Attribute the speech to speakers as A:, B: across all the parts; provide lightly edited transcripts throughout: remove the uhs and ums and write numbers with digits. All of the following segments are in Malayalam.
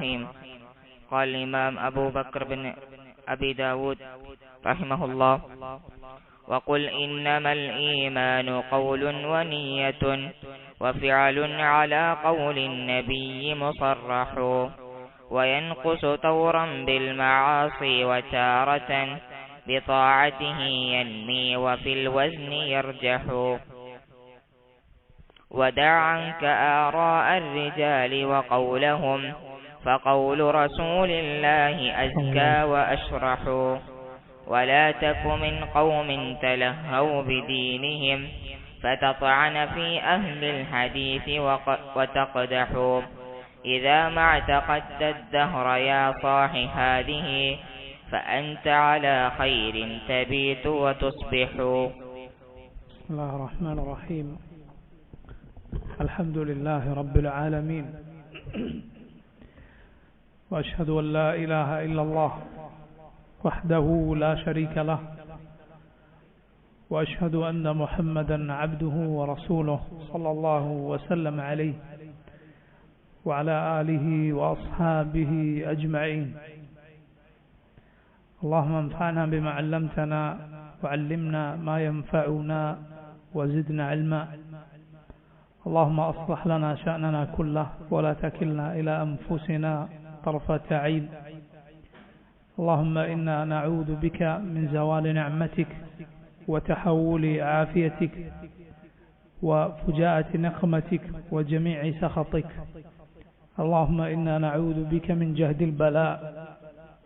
A: الرحيم. قال الإمام أبو بكر بن أبي داود رحمه الله: وقل إنما الإيمان قول ونية وفعل على قول النبي مصرح، وينقص طورا بالمعاصي وتارة بطاعته ينمي وفي الوزن يرجح. ودع عنك آراء الرجال وقولهم، فقول رسول الله أزكى وأشرح. ولا تك من قوم تلهوا بدينهم فتطعن في أهل الحديث وتقدح. إذا ما اعتقدت الدهر يا صاح هذه، فأنت على خير تبيت وتصبح.
B: بسم الله الرحمن الرحيم. الحمد لله رب العالمين، وأشهد أن لا إله إلا الله وحده لا شريك له، وأشهد أن محمدا عبده ورسوله صلى الله وسلم عليه وعلى آله وأصحابه أجمعين. اللهم انفعنا بما علمتنا وعلمنا ما ينفعنا وزدنا علما. اللهم أصلح لنا شأننا كله ولا تكلنا إلى أنفسنا طرفة عين. اللهم إنا نعوذ بك من زوال نعمتك وتحول عافيتك وفجاءة نقمتك وجميع سخطك. اللهم إنا نعوذ بك من جهد البلاء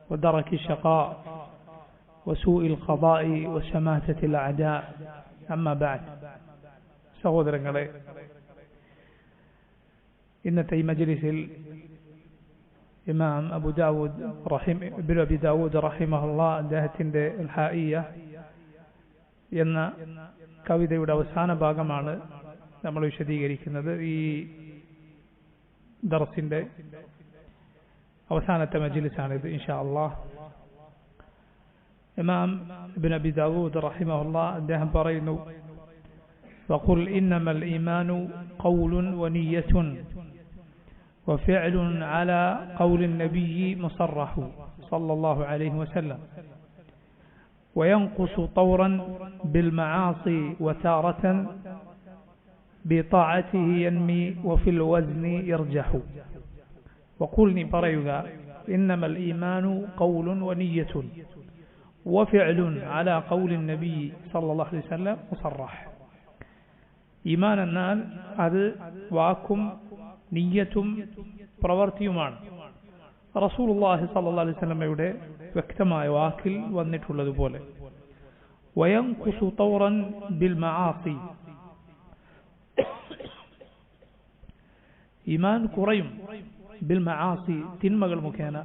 B: ودرك الشقاء وسوء القضاء وشماتة الأعداء. أما بعد. സഹോദരങ്ങളെ, ഇന്നത്തെ ഈ മജ്ലിസിൽ ഇമാം അബി ദാവൂദ് റഹിമഹുല്ലാ അദ്ദേഹത്തിന്റെ ഹായിയ എന്ന കവിതയുടെ അവസാന ഭാഗമാണ് നമ്മൾ വിശദീകരിക്കുന്നത്. ഈ ദർസിന്റെ അവസാനത്തെ മജ്ലിസാണിത് ഇൻഷാ അല്ലാഹ്. ഇമാം ഇബ്നു അബി ദാവൂദ് റഹിമഹുല്ലാ അദ്ദേഹം പറയുന്നു: وقل إنما الإيمان قول ونية وفعل على قول النبي مصرح صلى الله عليه وسلم، وينقص طورا بالمعاصي وتارة بطاعته ينمي وفي الوزن يرجح. وقلني بريغا إنما الإيمان قول ونية وفعل على قول النبي صلى الله عليه وسلم مصرح. ഈമാൻ എന്നാൽ അത് വാക്കും നിയ്യത്തും പ്രവൃത്തിയുമാണ്. റസൂലുള്ളാഹി സ്വല്ലല്ലാഹു അലൈഹി വസല്ലമയുടെ വ്യക്തമായ വാക്കിൽ വന്നിട്ടുള്ളതുപോലെ. വയൻഖുസു തൗറൻ ബിൽ മആസി, ഈമാൻ കുറയും ബിൽ മആസി, തിന്മകൾ മുഖേന.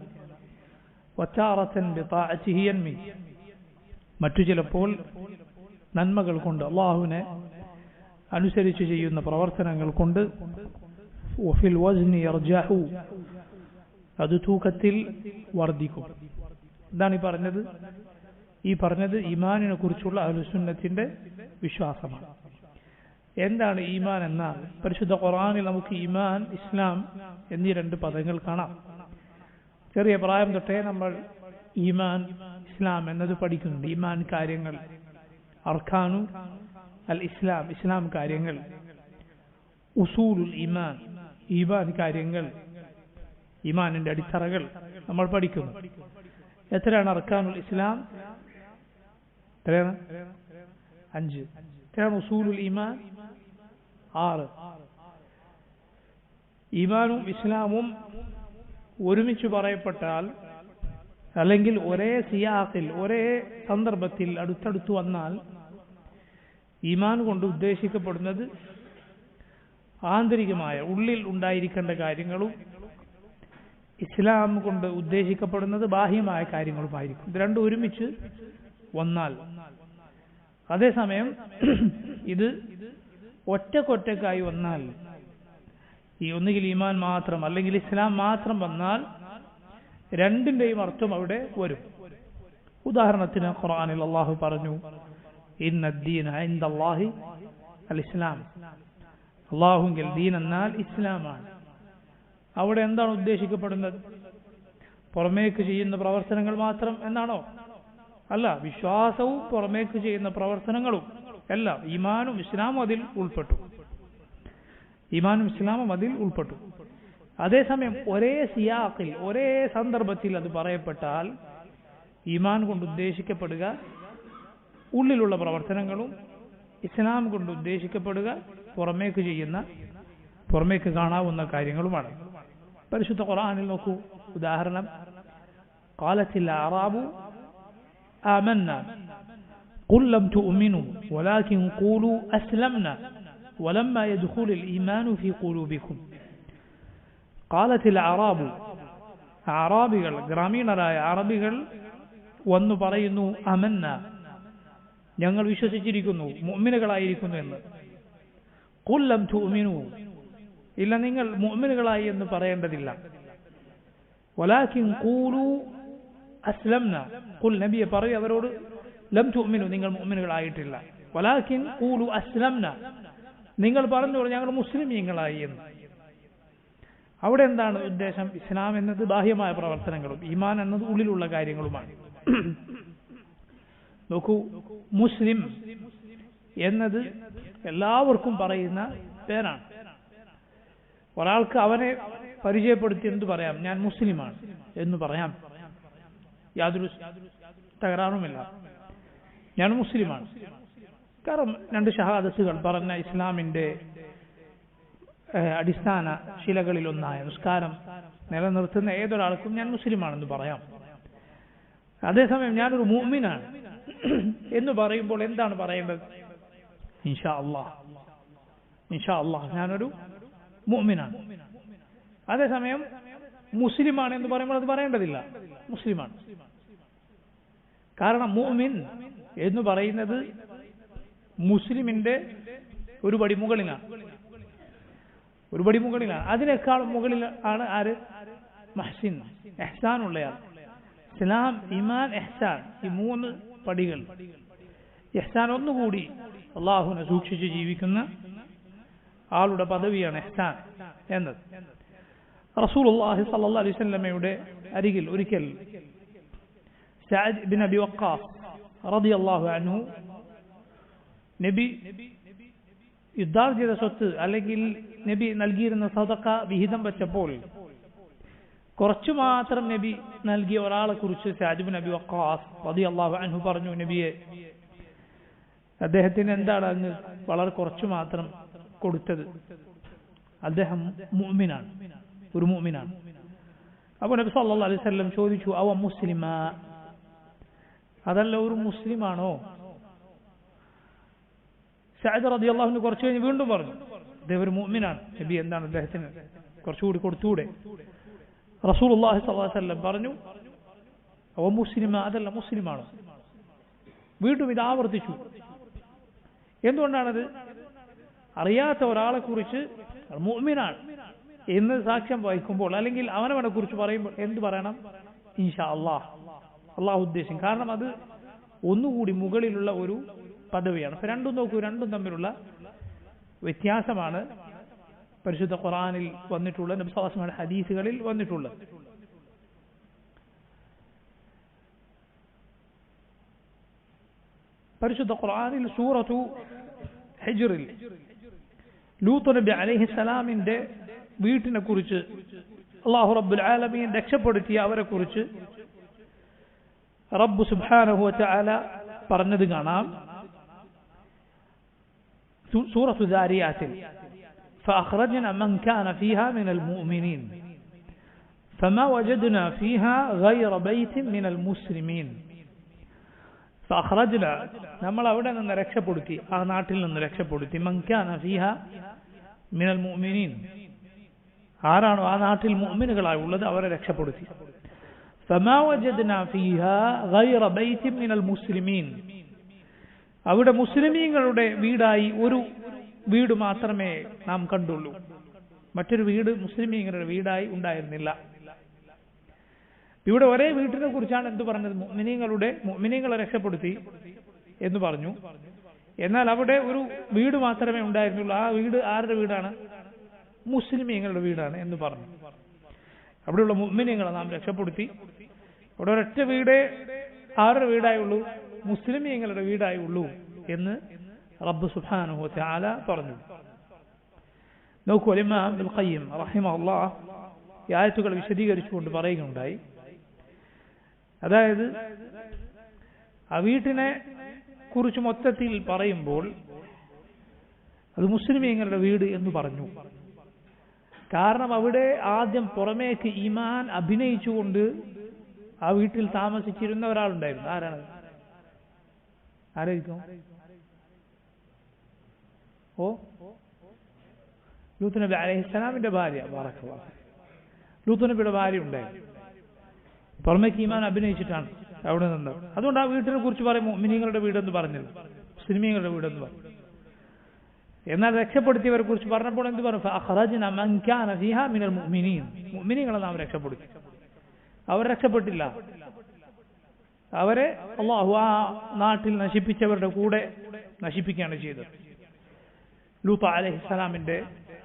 B: വതാറതൻ ബിതാഅതിഹി യൻമി, മറ്റു ചിലപ്പോൾ നന്മകൾ കൊണ്ട്, അല്ലാഹുവിനെ അനുസരിച്ച് ചെയ്യുന്ന പ്രവർത്തനങ്ങൾ കൊണ്ട്. വഫിൽ വസ്നി യർജഹു, അത് തൂക്കത്തിൽ വർദ്ധിക്കും. എന്താണ് ഈ പറഞ്ഞത് ഈമാനിനെ കുറിച്ചുള്ള അഹ്ലുസുന്നത്തിന്റെ വിശ്വാസമാണ്. എന്താണ് ഈമാൻ എന്നാൽ, പരിശുദ്ധ ഖുർആനിൽ നമുക്ക് ഈമാൻ, ഇസ്ലാം എന്നീ രണ്ട് പദങ്ങൾ കാണാം. ചെറിയ പ്രായം തൊട്ടേ നമ്മൾ ഈമാൻ, ഇസ്ലാം എന്നത് പഠിക്കുന്നുണ്ട്. ഈമാൻ കാര്യങ്ങൾ, അർക്കാനു അൽ ഇസ്ലാം, ഇസ്ലാം കാര്യങ്ങൾ, ഉസൂലുൽ ഈമാൻ, ഈമാൻ കാര്യങ്ങൾ, ഈമാനിന്റെ അടിത്തറകൾ നമ്മൾ പഠിക്കുന്നു. എത്രയാണ് അർക്കാനുൽ ഇസ്ലാം? എത്രയാണ്? 5. എത്രയാണ് ഉസൂലുൽ ഈമാൻ? 6. ഈമാനും ഇസ്ലാമും ഒരുമിച്ച് പറയപ്പെട്ടാൽ, അല്ലെങ്കിൽ ഒരേ സിയാഖിൽ, ഒരേ സന്ദർഭത്തിൽ അടുത്തടുത്ത് വന്നാൽ, ഈമാൻ കൊണ്ട് ഉദ്ദേശിക്കപ്പെടുന്നത് ആന്തരികമായ ഉള്ളിൽ ഉണ്ടായിരിക്കേണ്ട കാര്യങ്ങളും ഇസ്ലാം കൊണ്ട് ഉദ്ദേശിക്കപ്പെടുന്നത് ബാഹ്യമായ കാര്യങ്ങളുമായിരിക്കും. ഇത് രണ്ടും ഒരുമിച്ച് വന്നാൽ, അതേസമയം ഇത് ഒറ്റക്കൊറ്റക്കായി വന്നാൽ, ഈ ഒന്നുകിൽ ഈമാൻ മാത്രം അല്ലെങ്കിൽ ഇസ്ലാം മാത്രം വന്നാൽ, രണ്ടിന്റെയും അർത്ഥം അവിടെ വരും. ഉദാഹരണത്തിന് ഖുർആനിൽ അല്ലാഹു പറഞ്ഞു: ഇന്ന ദീന ഇൻദല്ലാഹി അൽ ഇസ്ലാം, അല്ലാഹുവിൽ ദീൻ എന്നാൽ ഇസ്ലാമാണ്. അവിടെ എന്താണ് ഉദ്ദേശിക്കപ്പെടുന്നത്? പുറമേക്ക് ചെയ്യുന്ന പ്രവർത്തനങ്ങൾ മാത്രം എന്നാണോ? അല്ല, വിശ്വാസവും പുറമേക്ക് ചെയ്യുന്ന പ്രവർത്തനങ്ങളും എല്ലാം ഈമാനും ഇസ്ലാമും അതിൽ ഉൾപ്പെട്ടു. ഈമാനും ഇസ്ലാമും അതിൽ ഉൾപ്പെട്ടു. അതേസമയം ഒരേ സിയാഖിൽ ഒരേ സന്ദർഭത്തിൽ അത് പറയപ്പെട്ടാൽ ഈമാൻ കൊണ്ട് ഉദ്ദേശിക്കപ്പെടുക ഉള്ളിലുള്ള പ്രവർത്തനങ്ങളും, ഇസ്ലാം കൊണ്ട് ഉദ്ദേശിക്കപ്പെടുക പുറമേക്ക് കാണാവുന്ന കാര്യങ്ങളുമാണ്. പരിശുദ്ധ ഖുർആനിൽ നോക്കൂ, ഉദാഹരണം ഖാലത്തിൽ അഅറാബു ആമന്ന ഖുൽ ലം തുഅ്മിനു വലാകിൻ ഖൂലു അസ്ലംന വലമ്മാ യദ്ഖുലുൽ ഈമാനു ഫീ ഖുലൂബികും. ഖാലത്തിൽ അഅറാബു, അഅറാബികൾ, ഗ്രാമീണരായ അറബികൾ വന്നു പറയുന്നു, അമന്ന, ഞങ്ങൾ വിശ്വസിച്ചിരിക്കുന്നു, മുഅ്മിനുകളായിരിക്കുന്നു എന്ന്. ഖുൽ ലം തുഅ്മിനു, ഇല്ല, നിങ്ങൾ മുഅ്മിനുകളായി എന്ന് പറയേണ്ടതില്ല. വലാകിൻ ഖൂലു അസ്ലംന, ഖുൽ, നബിയെ പറയൂ അവരോട്, ലം തുഅ്മിനു, നിങ്ങൾ മുഅ്മിനുകളായിട്ടില്ല. വലാകിൻ ഖൂലു അസ്ലംന, നിങ്ങൾ പറഞ്ഞോളൂ ഞങ്ങൾ മുസ്ലിമീങ്ങളായി എന്ന്. അവിടെ എന്താണ് ഉദ്ദേശം? ഇസ്ലാം എന്നത് ബാഹ്യമായ പ്രവർത്തനങ്ങളും ഈമാൻ എന്നത് ഉള്ളിലുള്ള കാര്യങ്ങളുമാണ്. നോക്കൂ, മുസ്ലിം എന്നത് എല്ലാവർക്കും പറയുന്ന പേരാണ്. ഒരാൾക്ക് അവനെ പരിചയപ്പെടുത്തി എന്തു പറയാം? ഞാൻ മുസ്ലിമാണ് എന്ന് പറയാം, യാതൊരു തകരാറുമില്ല. ഞാൻ മുസ്ലിമാണ്. കാരണം 2 ഷഹാദത്തുകൾ പറഞ്ഞ ഇസ്ലാമിന്റെ അടിസ്ഥാന ശിലകളിലൊന്നായ നിസ്കാരം നിലനിർത്തുന്ന ഏതൊരാൾക്കും ഞാൻ മുസ്ലിമാണെന്ന് പറയാം. അതേസമയം ഞാനൊരു മുഅ്മിനാണ് എന്ന് പറയുമ്പോൾ എന്താണ് പറയേണ്ടത്? ഇൻഷാ അല്ലാഹ്, ഇൻഷാ അല്ലാഹ് ഞാനൊരു മുഅ്മിനാണ്. അതേസമയം മുസ്ലിമാണ് എന്ന് പറയുമ്പോൾ അത് പറയേണ്ടതില്ല, മുസ്ലിമാണ്. കാരണം മുഅ്മിൻ എന്ന് പറയുന്നത് മുസ്ലിമിന്റെ ഒരു പടി മുകളിലാണ്, ഒരു പടി മുകളിലാണ്. അതിനേക്കാൾ മുകളിൽ ആണ് ആര്? മുഹ്സിൻ, ഇഹ്സാൻ ഉള്ളയാൾ. ഇസ്ലാം, ഈമാൻ, ഇഹ്സാൻ, ഈ 3 പടികൾ. ഇഹ്സാൻ ഒന്നുകൂടി അള്ളാഹുവിനെ സൂക്ഷിച്ച് ജീവിക്കുന്ന ആളുടെ പദവിയാണ് ഇഹ്സാൻ എന്നത്. റസൂലുള്ളാഹി സ്വല്ലല്ലാഹു അലൈഹി വസല്ലമയുടെ അരികിൽ ഒരിക്കൽ സഅദ് ഇബ്നു അബി വഖാസ് റളിയല്ലാഹു അൻഹു നബി യുദ്ധാർജിത സ്വത്ത് അല്ലെങ്കിൽ നബി നൽകിയിരുന്ന സദഖ വിഹിതം വെച്ചപ്പോൾ കുറച്ചു മാത്രം നബി നൽകിയ ഒരാളെ കുറിച്ച് സഅദ് ഇബ്നു അബി വഖാസ് റളിയല്ലാഹു അൻഹു പറഞ്ഞു, നബിയെ, അദ്ദേഹത്തിന് എന്താണ് അങ്ങ് വളരെ കുറച്ചു മാത്രം കൊടുത്തത്? അദ്ദേഹം മുഅ്മിനാണ്, ഒരു മുഅ്മിനാണ്. അപ്പോൾ നബി സല്ലല്ലാഹു അലൈഹി വസല്ലം ചോദിച്ചു, അവ മുസ്ലിമാ, അതല്ല ഒരു മുസ്ലിമാണോ? സഅദ് റളിയല്ലാഹു അൻഹു കുറച്ചു കഴിഞ്ഞ് വീണ്ടും പറഞ്ഞു, അദ്ദേഹം ഒരു മുഅ്മിനാണ്, നബി എന്താണ് അദ്ദേഹത്തിന് കുറച്ചുകൂടി കൊടുത്തൂടെ? റസൂലുള്ളാഹി സ്വല്ലല്ലാഹു അലൈഹി വസല്ലം പറഞ്ഞു, അവ മുസ്ലിമാ, അതല്ല മുസ്ലിമാണോ? വീണ്ടും ഇത് ആവർത്തിച്ചു. എന്തുകൊണ്ടാണത്? അറിയാത്ത ഒരാളെ കുറിച്ച് മുഅ്മിനാണ് എന്ന് സാക്ഷ്യം വഹിക്കുമ്പോൾ അല്ലെങ്കിൽ അവനവനെ കുറിച്ച് പറയുമ്പോൾ എന്ത് പറയണം? ഇൻഷാ അല്ലാഹ്, അള്ളാഹു ഉദ്ദേശിക്കും. കാരണം അത് ഒന്നുകൂടി മുകളിലുള്ള ഒരു പദവിയാണ്. അപ്പൊ രണ്ടും നോക്കൂ, രണ്ടും തമ്മിലുള്ള വ്യത്യാസമാണ് പരിശുദ്ധ ഖുർആനിൽ വന്നിട്ടുള്ള, നബി സല്ലല്ലാഹു അലൈഹി വസല്ലം ഹദീസുകളിൽ വന്നിട്ടുള്ളത്. പരിശുദ്ധ ഖുർആനിൽ സൂറത്തു ഹിജ്റിൽ ലൂത്ത് നബി അലൈഹിസ്സലാമിന്റെ വീട്ടിനെ കുറിച്ച് അല്ലാഹു റബ്ബുൽ ആലമീൻ രക്ഷപ്പെടുത്തിയ അവരെ കുറിച്ച് റബ്ബ് സുബ്ഹാനഹു വ തആല പറഞ്ഞത് കാണാം. സൂറത്തു ദാരിയാത്തിൽ فأخرجنا من كان فيها من المؤمنين فما وجدنا فيها غير بيت من المسلمين. فأخرجنا, നമ്മൾ അവിടെ നിന്ന് രക്ഷപ്പെടുത്തി, ആ നാട്ടിൽ നിന്ന് രക്ഷപ്പെടുത്തി. من كان فيها من المؤمنين, ആരാണോ ആ നാട്ടിൽ മുഅ്മിനുകളായി ഉള്ളത് അവരെ രക്ഷപ്പെടുത്തി. فما وجدنا فيها غير بيت من المسلمين, അവിടെ മുസ്ലിമീങ്ങളുടെ വീടായി ഒരു വീട് മാത്രമേ നാം കണ്ടുള്ളൂ, മറ്റൊരു വീട് മുസ്ലിമീങ്ങളുടെ വീടായി ഉണ്ടായിരുന്നില്ല. ഇവിടെ ഒരേ വീട്ടിനെ കുറിച്ചാണ് എന്ത് പറഞ്ഞത്? മുഅ്മിനീങ്ങളെ രക്ഷപ്പെടുത്തി എന്ന് പറഞ്ഞു. എന്നാൽ അവിടെ ഒരു വീട് മാത്രമേ ഉണ്ടായിരുന്നുള്ളൂ. ആ വീട് ആരുടെ വീടാണ്? മുസ്ലിമീങ്ങളുടെ വീടാണ് എന്ന് പറഞ്ഞു. അവിടെയുള്ള മുഅ്മിനീങ്ങളെ നാം രക്ഷപ്പെടുത്തി. അവിടെ ഒരൊറ്റ വീടേ ആരുടെ വീടായുള്ളൂ? മുസ്ലിമീങ്ങളുടെ വീടായുള്ളൂ എന്ന് റബ്ബ് സുബ്ഹാനഹു വ തആല പറഞ്ഞു. നോക്കൂ, ഇമാം ഇബ്നുൽ ഖയ്യിം റഹിമഹുല്ലാഹ് ഈ ആയത്തുകൾ വിശദീകരിച്ചുകൊണ്ട് പറയുകയുണ്ടായി. അതായത് ആ വീട്ടിനെ കുറിച്ച് മൊത്തത്തിൽ പറയുമ്പോൾ അത് മുസ്ലിമീങ്ങളുടെ വീട് എന്ന് പറഞ്ഞു. കാരണം അവിടെ ആദ്യം പുറമേക്ക് ഈമാൻ അഭിനയിച്ചുകൊണ്ട് ആ വീട്ടിൽ താമസിച്ചിരുന്ന ഒരാളുണ്ടായിരുന്നു. ആരാണ്? ആരായിരിക്കും? ലൂത്ത് നബി അലൈഹിസ്സലാമിന്റെ ഭാര്യ. ലൂത്ത് നബിയുടെ ഭാര്യ ഉണ്ടായിരുന്നു. പുറമേക്ക് ഈമാൻ അഭിനയിച്ചിട്ടാണ് അവിടെ നിന്ന്. അതുകൊണ്ട് ആ വീട്ടിനെ കുറിച്ച് പറയും മുഅ്മിനീങ്ങളുടെ വീടെന്ന് പറഞ്ഞത്, മുസ്ലിമീങ്ങളുടെ വീടെന്ന് പറഞ്ഞു. എന്നാൽ രക്ഷപ്പെടുത്തിയവരെ കുറിച്ച് പറഞ്ഞപ്പോൾ എന്ത് പറഞ്ഞു? ഫഅഖറജ്നാ മൻ കാന ഫീഹാ മിനൽ മുഅ്മിനീൻ. മുഅ്മിനീങ്ങളെ നാം രക്ഷപ്പെടുത്തി. അവർ രക്ഷപ്പെട്ടില്ല. അവരെ അല്ലാഹു ആ നാട്ടിൽ നശിപ്പിച്ചവരുടെ കൂടെ നശിപ്പിക്കുകയാണ് ചെയ്തത്, ലൂത്ത് അലൈഹിസ്സലാമിന്റെ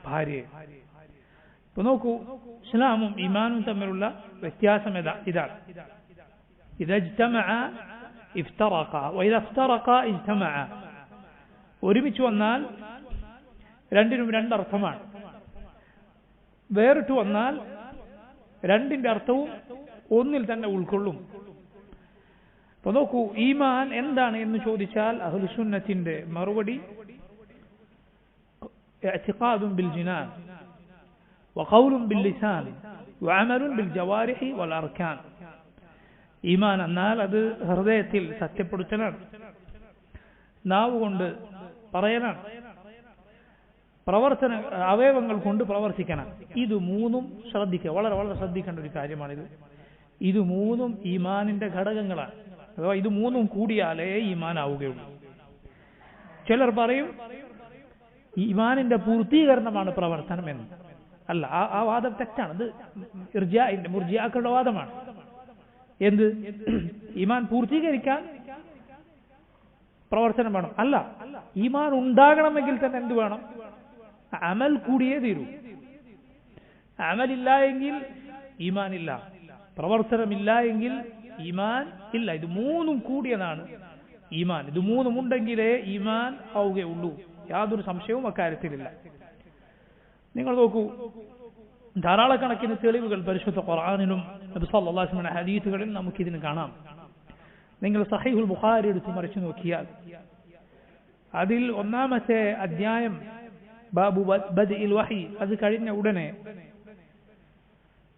B: ഭാര്യയെ. ഇപ്പൊ നോക്കൂ, ഇസ്ലാമും ഈമാനും തമ്മിലുള്ള വ്യത്യാസം ഇതാണ്. ഇദാ ഇജ്തമഅ ഇഫ്തറഖ വഇദാ ഇഫ്തറഖ ഇജ്തമഅ. ഒരുമിച്ച് വന്നാൽ രണ്ടിനും രണ്ടർത്ഥമാണ്. വേറിട്ട് വന്നാൽ രണ്ടിന്റെ അർത്ഥവും ഒന്നിൽ തന്നെ ഉൾക്കൊള്ളും. അപ്പൊ നോക്കൂ, ഈമാൻ എന്താണ് എന്ന് ചോദിച്ചാൽ അഹ്ലുസുന്നത്തിന്റെ മറുപടി ഇഅ്തിഖാദുൻ ബിൽ ജിനാൻ വഖൗലുൻ ബിൽ ലിസാൻ വഅമലുൻ ബിൽ ജവാരിഹി വൽ അർക്കാൻ. ഈമാൻ എന്നാൽ അത് ഹൃദയത്തിൽ സത്യപ്പെടുത്തലാണ്, നാവ് കൊണ്ട് പറയലാണ്, പ്രവർത്തന അവയവങ്ങൾ കൊണ്ട് പ്രവർത്തിക്കണം. ഇത് മൂന്നും ശ്രദ്ധിക്കുക, വളരെ വളരെ ശ്രദ്ധിക്കേണ്ട ഒരു കാര്യമാണിത്. ഇത് മൂന്നും ഈമാനിന്റെ ഘടകങ്ങളാണ്. അഥവാ ഇത് മൂന്നും കൂടിയാലേ ഈമാൻ ആവുകയുള്ളൂ. ചിലർ പറയും ഈമാനിന്റെ പൂർത്തീകരണമാണ് പ്രവർത്തനം എന്ന്. അല്ല, ആ വാദം തെറ്റാണ്. ഇത് മുർജിയാക്കളുടെ വാദമാണ്. എന്ത്? ഈമാൻ പൂർത്തീകരിക്കാൻ പ്രവർത്തനം വേണം. അല്ല, ഈമാൻ ഉണ്ടാകണമെങ്കിൽ തന്നെ എന്ത് വേണം? അമൽ കൂടിയേ തീരൂ. അമലില്ല എങ്കിൽ ഈമാൻ ഇല്ല, പ്രവർത്തനമില്ല എങ്കിൽ ഈമാൻ ഇല്ല. ഇത് മൂന്നും കൂടിയതാണ് ഈമാൻ. ഇത് മൂന്നും ഉണ്ടെങ്കിലേ ഈമാൻ ആവുകയുള്ളൂ. യാതൊരു സംശയവും അക്കാര്യത്തിലില്ല. നിങ്ങൾ നോക്കൂ, ധാരാളക്കണക്കിന് തെളിവുകൾ പരിശുദ്ധ ഖുർആനിലും നബി സല്ലല്ലാഹു അലൈഹി വസല്ലം ഹദീസുകളിൽ നമുക്കിതിന് കാണാം. നിങ്ങൾ സഹീഹുൽ ബുഖാരി എടുത്ത് മറിച്ചു നോക്കിയാൽ അതിൽ ഒന്നാമത്തെ അധ്യായം ബാബു ബദ്ഇൽ വഹി, അത് കഴിഞ്ഞ ഉടനെ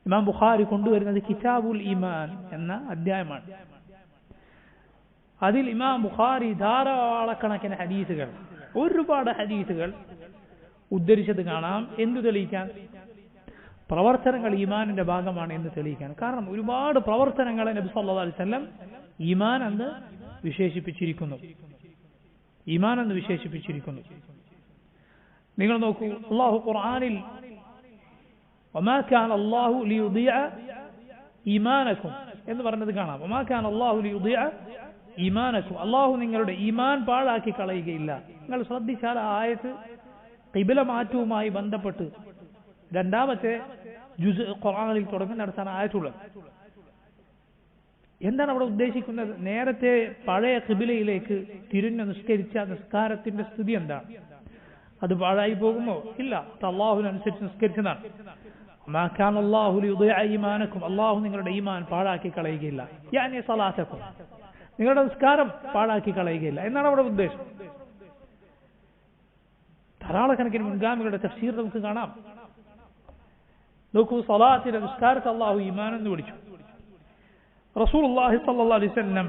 B: ഇമാം ബുഖാരി കൊണ്ടുവരുന്നത് കിതാബുൽ ഈമാൻ എന്ന അധ്യായമാണ്. അതിൽ ഇമാം ബുഖാരി ധാരാളക്കണക്കിന് ഹദീസുകൾ, ഒരുപാട് ഹദീസുകൾ ഉദ്ധരിച്ചത് കാണാം. എന്തു തെളിയിക്കാൻ? പ്രവർത്തനങ്ങൾ ഈമാനിന്റെ ഭാഗമാണ് എന്ന് തെളിയിക്കാൻ. കാരണം ഒരുപാട് പ്രവർത്തനങ്ങളെ നബി സല്ലല്ലാഹു അലൈഹി വസല്ലം ഈമാൻ എന്ന് വിശേഷിപ്പിച്ചിരിക്കുന്നു. ഈമാൻ എന്ന് വിശേഷിപ്പിച്ചിരിക്കുന്നു. നിങ്ങൾ നോക്കൂ, അല്ലാഹു ഖുർആനിൽ വമാ കാന അല്ലാഹു ലിയുദിഅ ഈമാനക്കും എന്ന് പറഞ്ഞത് കാണാം. വമാ കാന അല്ലാഹു ലിയുദിഅ ഈമാനക്കും. അല്ലാഹു നിങ്ങളുടെ ഈമാൻ പാഴാക്കി കളയുകയില്ല. നിങ്ങൾ ശ്രദ്ധിച്ചാൽ ആ ആയത്ത് ഖിബ്ല മാറ്റവുമായി ബന്ധപ്പെട്ട് രണ്ടാമത്തെ ജുസ് ഖുർആനിൽ തുടങ്ങുന്നിടത്താണ് ആയത്തുള്ളത്. എന്താണ് അവിടെ ഉദ്ദേശിക്കുന്നത്? നേരത്തെ പഴയ ഖിബ്ലയിലേക്ക് തിരിഞ്ഞു നിസ്കരിച്ച നിസ്കാരത്തിന്റെ സ്ഥിതി എന്താണ്? അത് പാഴായി പോകുമോ? ഇല്ല, അല്ലാഹുവിനനുസരിച്ച് നിസ്കരിച്ചതാണ്. മാ കാന അല്ലാഹു ലിയുദിഅ ഈമാനക്കും. അല്ലാഹു നിങ്ങളുടെ ഈമാൻ പാഴാക്കി കളയുകയില്ല. യാനി സലാത്തക്കും, നിങ്ങളുടെ നിസ്കാരം പാഴാക്കി കളയുകയില്ല എന്നാണ് അവിടെ ഉദ്ദേശം. ധാരാളക്കണക്കിന് മുൻഗാമികളുടെ തഫ്സീർ നമുക്ക് കാണാം. നോക്കൂ, സലാത്തിന്റെ നിസ്കാരത്തെ അല്ലാഹു ഈമാൻ എന്ന് വിളിച്ചു. റസൂലുള്ളാഹി സ്വല്ലല്ലാഹു അലൈഹി വസല്ലം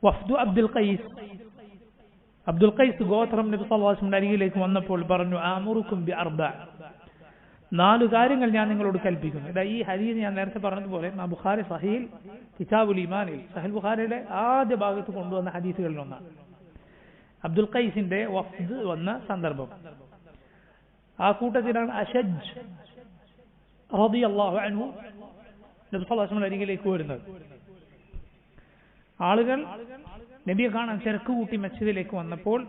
B: വഫ്ദു അബ്ദുൽ ഖൈസ് ഗോത്രം നബി സല്ലല്ലാഹു അലൈഹി വസല്ലം അരികിലേക്ക് വന്നപ്പോൾ പറഞ്ഞു, ആമുറുക്കും ബി അർബഅ, 4 കാര്യങ്ങൾ ഞാൻ നിങ്ങളോട് കൽപ്പിക്കുന്നു. ഇതാ ഈ ഹദീസ് ഞാൻ നേരത്തെ പറഞ്ഞതുപോലെ ബുഖാരി സഹീൽ കിതാബുൽ ഈമാനിൽ സഹീൽ ബുഖാരിയുടെ ആദ്യ ഭാഗത്ത് കൊണ്ടുവന്ന ഹദീസുകളിൽ ഒന്നാണ്. അബ്ദുൽ ഖൈസിന്റെ വഫ്ദ് വന്ന സന്ദർഭം. ആ കൂട്ടത്തിലാണ് അശജ് റളിയല്ലാഹു അൻഹു നബി സല്ലല്ലാഹു അലൈഹി വസല്ലം അരികിലേക്ക് വരുന്നത്. ആളുകൾ നബിയെ കാണാൻ തിരക്ക് കൂട്ടി മസ്ജിദിലേക്ക് വന്നപ്പോൾ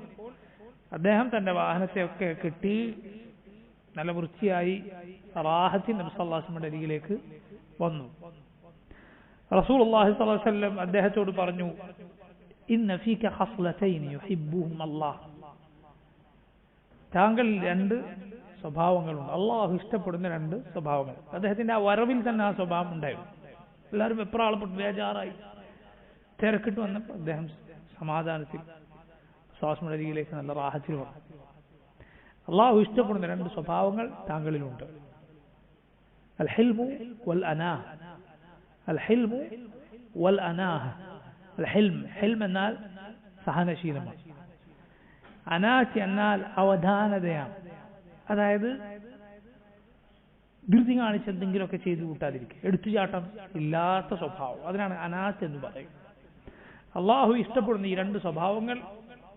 B: അദ്ദേഹം തന്റെ വാഹനത്തെ ഒക്കെ കിട്ടി നല്ല വൃത്തിയായി റാഹത്തിൽ നബി സല്ലല്ലാഹു അലൈഹി വസല്ലമയുടെ അരികിലേക്ക് വന്നു. റസൂലുള്ളാഹി സ്വല്ലല്ലാഹു അലൈഹി വസല്ലം അദ്ദേഹത്തോട് പറഞ്ഞു, ഇന്ന ഫീക ഖസ്ലതൈൻ യുഹിബ്ബുഹും അല്ലാഹ്, താങ്കളിൽ രണ്ട് സ്വഭാവങ്ങളുണ്ട്, അള്ളാഹു ഇഷ്ടപ്പെടുന്ന രണ്ട് സ്വഭാവങ്ങൾ. അദ്ദേഹത്തിന്റെ ആ വരവിൽ തന്നെ ആ സ്വഭാവം ഉണ്ടായിരുന്നു. എല്ലാവരും വെപ്രാളപ്പെട്ട് ബേജാറായി തിരക്കിട്ട് വന്നപ്പോൾ അദ്ദേഹം സമാധാനത്തിൽ ശ്വാസമുള്ള രീതിയിലേക്ക് നല്ല റാഹത്തിൽ വന്നു. അള്ളാഹു ഇഷ്ടപ്പെടുന്ന രണ്ട് സ്വഭാവങ്ങൾ താങ്കളിലുണ്ട്. അൽ ഹിൽമു വൽ അനാഹ്. അൽ ഹിൽമു വൽ അനാഹ്. അൽ ഹിൽം എന്നാൽ സഹനശീലമാണ്. അനാഹ് എന്നാൽ അവധാനതയാണ്. അതായത് ധൃതി കാണിച്ച് എന്തെങ്കിലുമൊക്കെ ചെയ്തു കൂട്ടാതിരിക്കുക, എടുത്തുചാട്ടം ഇല്ലാത്ത സ്വഭാവം, അതിനാണ് അനാഹ് എന്ന് പറയുന്നത്. അള്ളാഹു ഇഷ്ടപ്പെടുന്ന ഈ രണ്ട് സ്വഭാവങ്ങൾ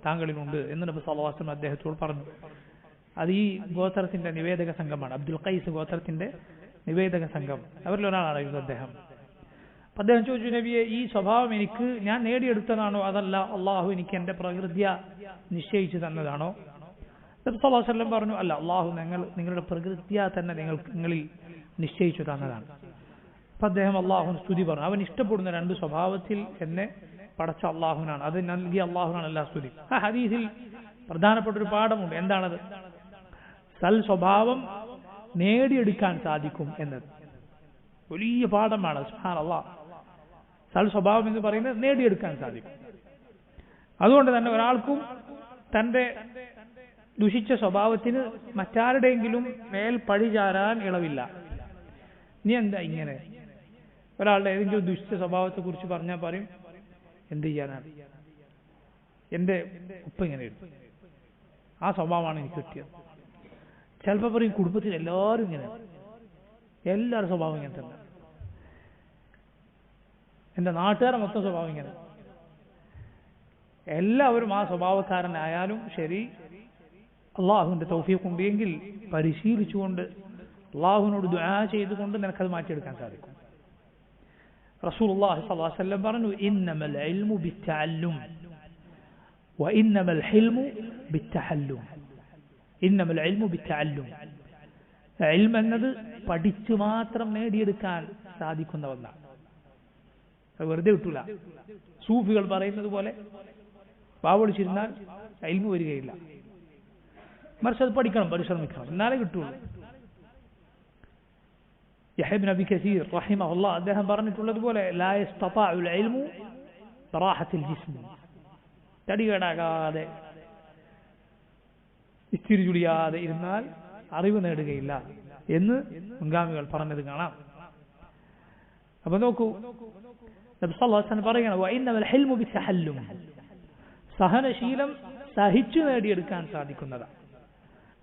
B: താങ്കളിലുണ്ട് എന്ന് നബി സല്ലല്ലാഹു അലൈഹി വസല്ലം അദ്ദേഹത്തോട് പറഞ്ഞു. അത് ഈ ഗോത്രത്തിന്റെ നിവേദക സംഘമാണ്, അബ്ദുൽ ഖൈസ് ഗോത്രത്തിന്റെ നിവേദക സംഘം, അവരിൽ ഒരാളായിരുന്നു അദ്ദേഹം. അദ്ദേഹം ചോദിച്ചു, നബിയെ, ഈ സ്വഭാവം എനിക്ക് ഞാൻ നേടിയെടുത്തതാണോ അതല്ല അള്ളാഹു എനിക്ക് എന്റെ പ്രകൃതിയ നിശ്ചയിച്ചു തന്നതാണോ? നബി സല്ലല്ലാഹു അലൈഹി വസല്ലം പറഞ്ഞു, അല്ല, അള്ളാഹു നിങ്ങളുടെ പ്രകൃതിയ തന്നെ നിങ്ങളിൽ നിശ്ചയിച്ചു തന്നതാണ്. അപ്പൊ അദ്ദേഹം അള്ളാഹുവിന് സ്തുതി പറഞ്ഞു. അവൻ ഇഷ്ടപ്പെടുന്ന രണ്ട് സ്വഭാവത്തിൽ എന്നെ പടച്ച അള്ളാഹുനാണ്, അത് നൽകിയ അള്ളാഹുനാണ് എല്ലാ സ്തുതി. ആ ഹദീസിൽ പ്രധാനപ്പെട്ട ഒരു പാഠമുണ്ട്. എന്താണത്? സൽ സ്വഭാവം നേടിയെടുക്കാൻ സാധിക്കും എന്നത് വലിയ പാഠമാണ്. സുബ്ഹാനല്ലാഹ്, സൽ സ്വഭാവം എന്ന് പറയുന്നത് നേടിയെടുക്കാൻ സാധിക്കും. അതുകൊണ്ട് തന്നെ ഒരാൾക്കും തന്റെ ദുഷിച്ച സ്വഭാവത്തിന് മറ്റാരുടെയെങ്കിലും മേൽ പഴിചാരാൻ ഇളവില്ല. നീ എന്താ ഇങ്ങനെ? ഒരാളുടെ ഏതെങ്കിലും ദുഷിച്ച സ്വഭാവത്തെ കുറിച്ച് പറഞ്ഞാൽ പറയും, എന്ത് ചെയ്യാനാണ്, എന്റെ ഉപ്പ ഇങ്ങനെ എടുത്തു, ആ സ്വഭാവമാണ് എനിക്ക് കിട്ടിയത്. ചിലപ്പോൾ പറയും, കുടുംബത്തിൽ എല്ലാവരും ഇങ്ങനെ, എല്ലാവരുടെ സ്വഭാവം ഇങ്ങനെ തന്നെ, എന്റെ നാട്ടുകാരുടെ മൊത്തം സ്വഭാവം ഇങ്ങനെ. എല്ലാവരും ആ സ്വഭാവക്കാരനായാലും ശരി, അള്ളാഹുവിന്റെ തൗഫീഖ് ഉണ്ടെങ്കിൽ പരിശീലിച്ചുകൊണ്ട് അള്ളാഹുവിനോട് ദുആ ചെയ്തുകൊണ്ട് നിനക്കത് മാറ്റിയെടുക്കാൻ സാധിക്കും. റസൂലുള്ളാഹി സ്വല്ലല്ലാഹു അലൈഹി വസല്ലം പറഞ്ഞു, ഇന്നമൽ ഇൽമു ബിത്തഅല്ലും വഇന്നമൽ ഹിൽമു ബിത്തഹല്ലും. ഇന്നമൽ ഇൽമു ബിത്തഅല്ലും. ഇൽമ് എന്നത് പഠിച്ചു മാത്രം നേടിയെടുക്കാൻ സാധിക്കുന്ന ഒന്നാണ്, അത് വെറുതെ കിട്ടൂല. സൂഫികൾ പറയുന്നത് പോലെ വാവൊളിച്ചിരുന്നാൽ ഇൽമു വരികയില്ല. മറിച്ച് അത് പഠിക്കണം, പരിശ്രമിക്കണം, എന്നാലേ കിട്ടുള്ളൂ. യഹ്യ ഇബ്നു അബി കസീർ റഹിമഹുല്ലാഹ് അദ്ദേഹം പറഞ്ഞിട്ടുള്ളതുപോലെ, ലാ യസ്തതാഉൽ ഇൽമു ബറാഹത്തുൽ ജിസ്മി. തടികേടാകാതെ ഇത്തിരി ചുടിയാതെ ഇരുന്നാൽ അറിവ് നേടുകയില്ല എന്ന് മുൻഗാമികൾ പറഞ്ഞത് കാണാം. അപ്പൊ നോക്കൂ, നബി സല്ലല്ലാഹു അലൈഹി വസല്ലം പറയുകയാണ്, വഇന്നമൽ ഹിൽമു ബിത്തഹല്ലും. സഹനശീലം സഹിച്ചു നേടിയെടുക്കാൻ സാധിക്കുന്നതാണ്.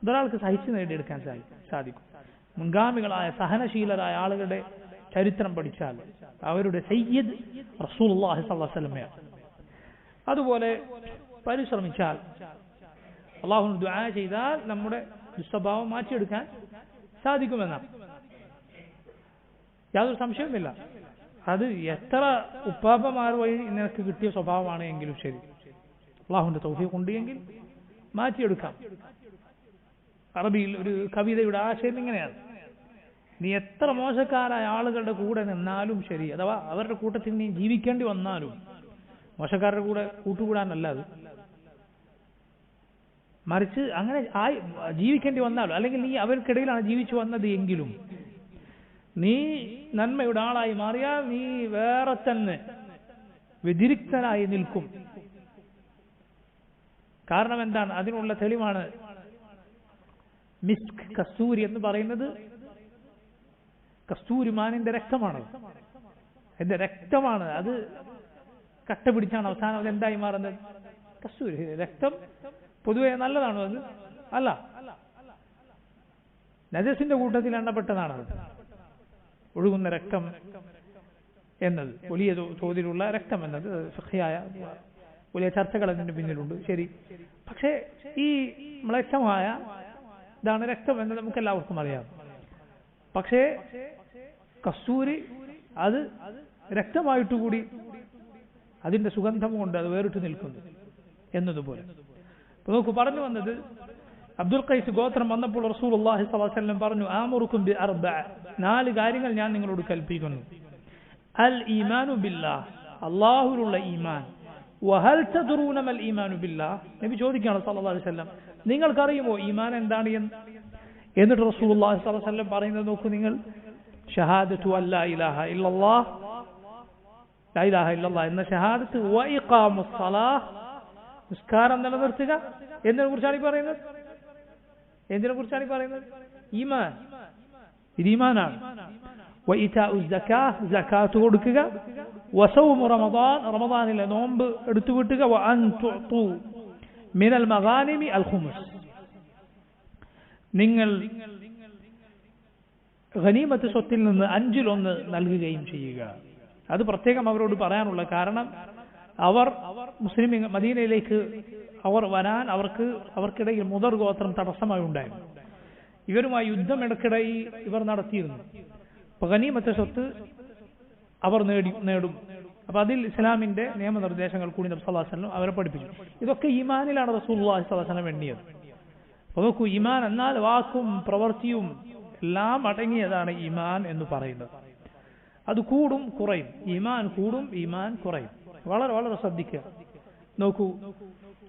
B: ഒരാൾക്ക് സഹിച്ചു നേടിയെടുക്കാൻ സാധിക്കും. മുൻഗാമികളായ സഹനശീലരായ ആളുകളുടെ ചരിത്രം പഠിച്ചാൽ അവരുടെ സയ്യിദ് റസൂലുള്ളാഹി സ്വല്ലല്ലാഹു അലൈഹി വസല്ലമയാണ്. അതുപോലെ പരിശ്രമിച്ചാൽ, അള്ളാഹുവിന് ദുആ ചെയ്താൽ നമ്മുടെ ദുസ്വഭാവം മാറ്റിയെടുക്കാൻ സാധിക്കുമെന്നാണ്, യാതൊരു സംശയവുമില്ല. അത് എത്ര ഉപ്പാപ്പമാർ വഴി നിനക്ക് കിട്ടിയ സ്വഭാവമാണ് എങ്കിലും ശരി, അള്ളാഹുവിന്റെ തൗഫീഖ് ഉണ്ടെങ്കിൽ മാറ്റിയെടുക്കാം. അറബിയിൽ ഒരു കവിതയുടെ ആശയം ഇങ്ങനെയാണ്, നീ എത്ര മോശക്കാരായ ആളുകളുടെ കൂടെ നിന്നാലും ശരി, അഥവാ അവരുടെ കൂട്ടത്തിൽ നീ ജീവിക്കേണ്ടി വന്നാലും, മോശക്കാരുടെ കൂടെ കൂട്ടുകൂടാനല്ല അത്, മറിച്ച് അങ്ങനെ ജീവിക്കേണ്ടി വന്നാലും, അല്ലെങ്കിൽ നീ അവർക്കിടയിലാണ് ജീവിച്ചു വന്നത് എങ്കിലും നീ നന്മയുടെ ആളായി മാറിയാൽ നീ വേറെ തന്നെ വ്യതിരിക്തനായി നിൽക്കും. കാരണം എന്താണ്? അതിനുള്ള തെളിവാണ് മിസ്ക്, കസ്തൂരി എന്ന് പറയുന്നത് കസ്തൂരിമാനിന്റെ രക്തമാണ്, എന്റെ രക്തമാണ്. അത് കട്ട പിടിച്ചാണ് അവസാനം അത് എന്തായി മാറുന്നത്? കസ്തൂരി. രക്തം പൊതുവെ നല്ലതാണോ? അത് അല്ല, നജസിന്റെ കൂട്ടത്തിൽ എണ്ണപ്പെട്ടതാണ് അത്. ഒഴുകുന്ന രക്തം എന്നത്, വലിയ തോതിലുള്ള രക്തം എന്നത് ഫിഖ്ഹിയായ വലിയ ചർച്ചകൾ അതിന്റെ പിന്നിലുണ്ട്. ശരി, പക്ഷേ ഈ മ്ലേച്ഛമായ ഇതാണ് രക്തം എന്ന് നമുക്ക് എല്ലാവർക്കും അറിയാം. പക്ഷേ കസ്തൂരി അത് രക്തമായിട്ടുകൂടി അതിന്റെ സുഗന്ധം കൊണ്ട് അത് വേറിട്ട് നിൽക്കുന്നു എന്നതുപോലെ. അപ്പൊ നമുക്ക് പറഞ്ഞു വന്നത്, അബ്ദുൽ ഖൈസ് ഗോത്രം വന്നപ്പോൾ റസൂലുള്ളാഹി സ്വല്ലല്ലാഹു അലൈഹി വസല്ലം പറഞ്ഞു ആമുറുക്കും ബി അർബഅ, 4 കാര്യങ്ങൾ ഞാൻ നിങ്ങളോട് കൽപ്പിക്കുന്നു. അൽ ഈമാനു ബില്ലാഹ്, അല്ലാഹുവിലുള്ള ഈമാൻ. വഹൽ തദ്റൂന മൽ ഈമാനു ബില്ലാഹ്, നബി ചോദിക്കുകയാണ് സല്ലല്ലാഹു അലൈഹി വസല്ലം നിങ്ങൾക്കറിയുമോ ഈമാൻ എന്താണ് എന്ന്. എന്നിട്ട് റസൂലുള്ളാഹി സ്വല്ലല്ലാഹു അലൈഹി വസല്ലം പറയുന്നത് നോക്കൂ നിങ്ങൾ, ഷഹാദത്തു അല്ലാ ഇലാഹ ഇല്ലല്ലാഹ്, ലാ ഇലാഹ ഇല്ലല്ലാഹ് എന്ന ഷഹാദത്ത്, വ ഇഖാമുസ് സ്വലാഹ്, നിസ്കാരം നിലനിർത്തുക. എന്തിനെ കുറിച്ചാണ് ഈ പറയുന്നത്? എന്തിനെ കുറിച്ചാണ് ഈ പറയുന്നത്? ഈമാൻ. ഇത് ഈമാനാണ്. വ ഇതാഉസ് സകാത്ത്, സകാത്ത് കൊടുക്കുക. വ സൗമു റമദാൻ, റമദാനിലെ നോമ്പ് എടുത്തു വിട്ടുക. വ അൻ തുഅതു മിനൽ മഗാനിമി അൽ ഖുമുസ്, നിങ്ങൾ ഗനീമത്ത് സ്വത്തിൽ നിന്ന് 5-1 നൽകുകയും ചെയ്യുക. അത് പ്രത്യേകം അവരോട് പറയാനുള്ള കാരണം, അവർ മുസ്ലിം മദീനയിലേക്ക് അവർ വരാൻ അവർക്കിടയിൽ മുദർ ഗോത്രം തടസ്സമായി ഉണ്ടായിരുന്നു. ഇവരുമായി യുദ്ധം ഇടയ്ക്കിടയിൽ ഇവർ നടത്തിയിരുന്നു. അപ്പൊ ഗനീമത്ത് സ്വത്ത് അവർ നേടും. അപ്പൊ അതിൽ ഇസ്ലാമിന്റെ നിയമനിർദ്ദേശങ്ങൾ കൂടി നബി സല്ലല്ലാഹു അലൈഹി വസല്ലം അവരെ പഠിപ്പിച്ചു. ഇതൊക്കെ ഈമാനിലാണ് റസൂലുള്ളാഹി സ്വല്ലല്ലാഹു അലൈഹി വസല്ലം എണ്ണിയത്. അപ്പൊ നോക്കൂ, ഈമാൻ എന്നാൽ വാക്കും പ്രവൃത്തിയും എല്ലാം അടങ്ങിയതാണ് ഈമാൻ എന്ന് പറയുന്നത്. അത് കൂടും കുറയും, ഈമാൻ കൂടും ഈമാൻ കുറയും. വളരെ വളരെ ശ്രദ്ധിക്കുക. നോക്കൂ,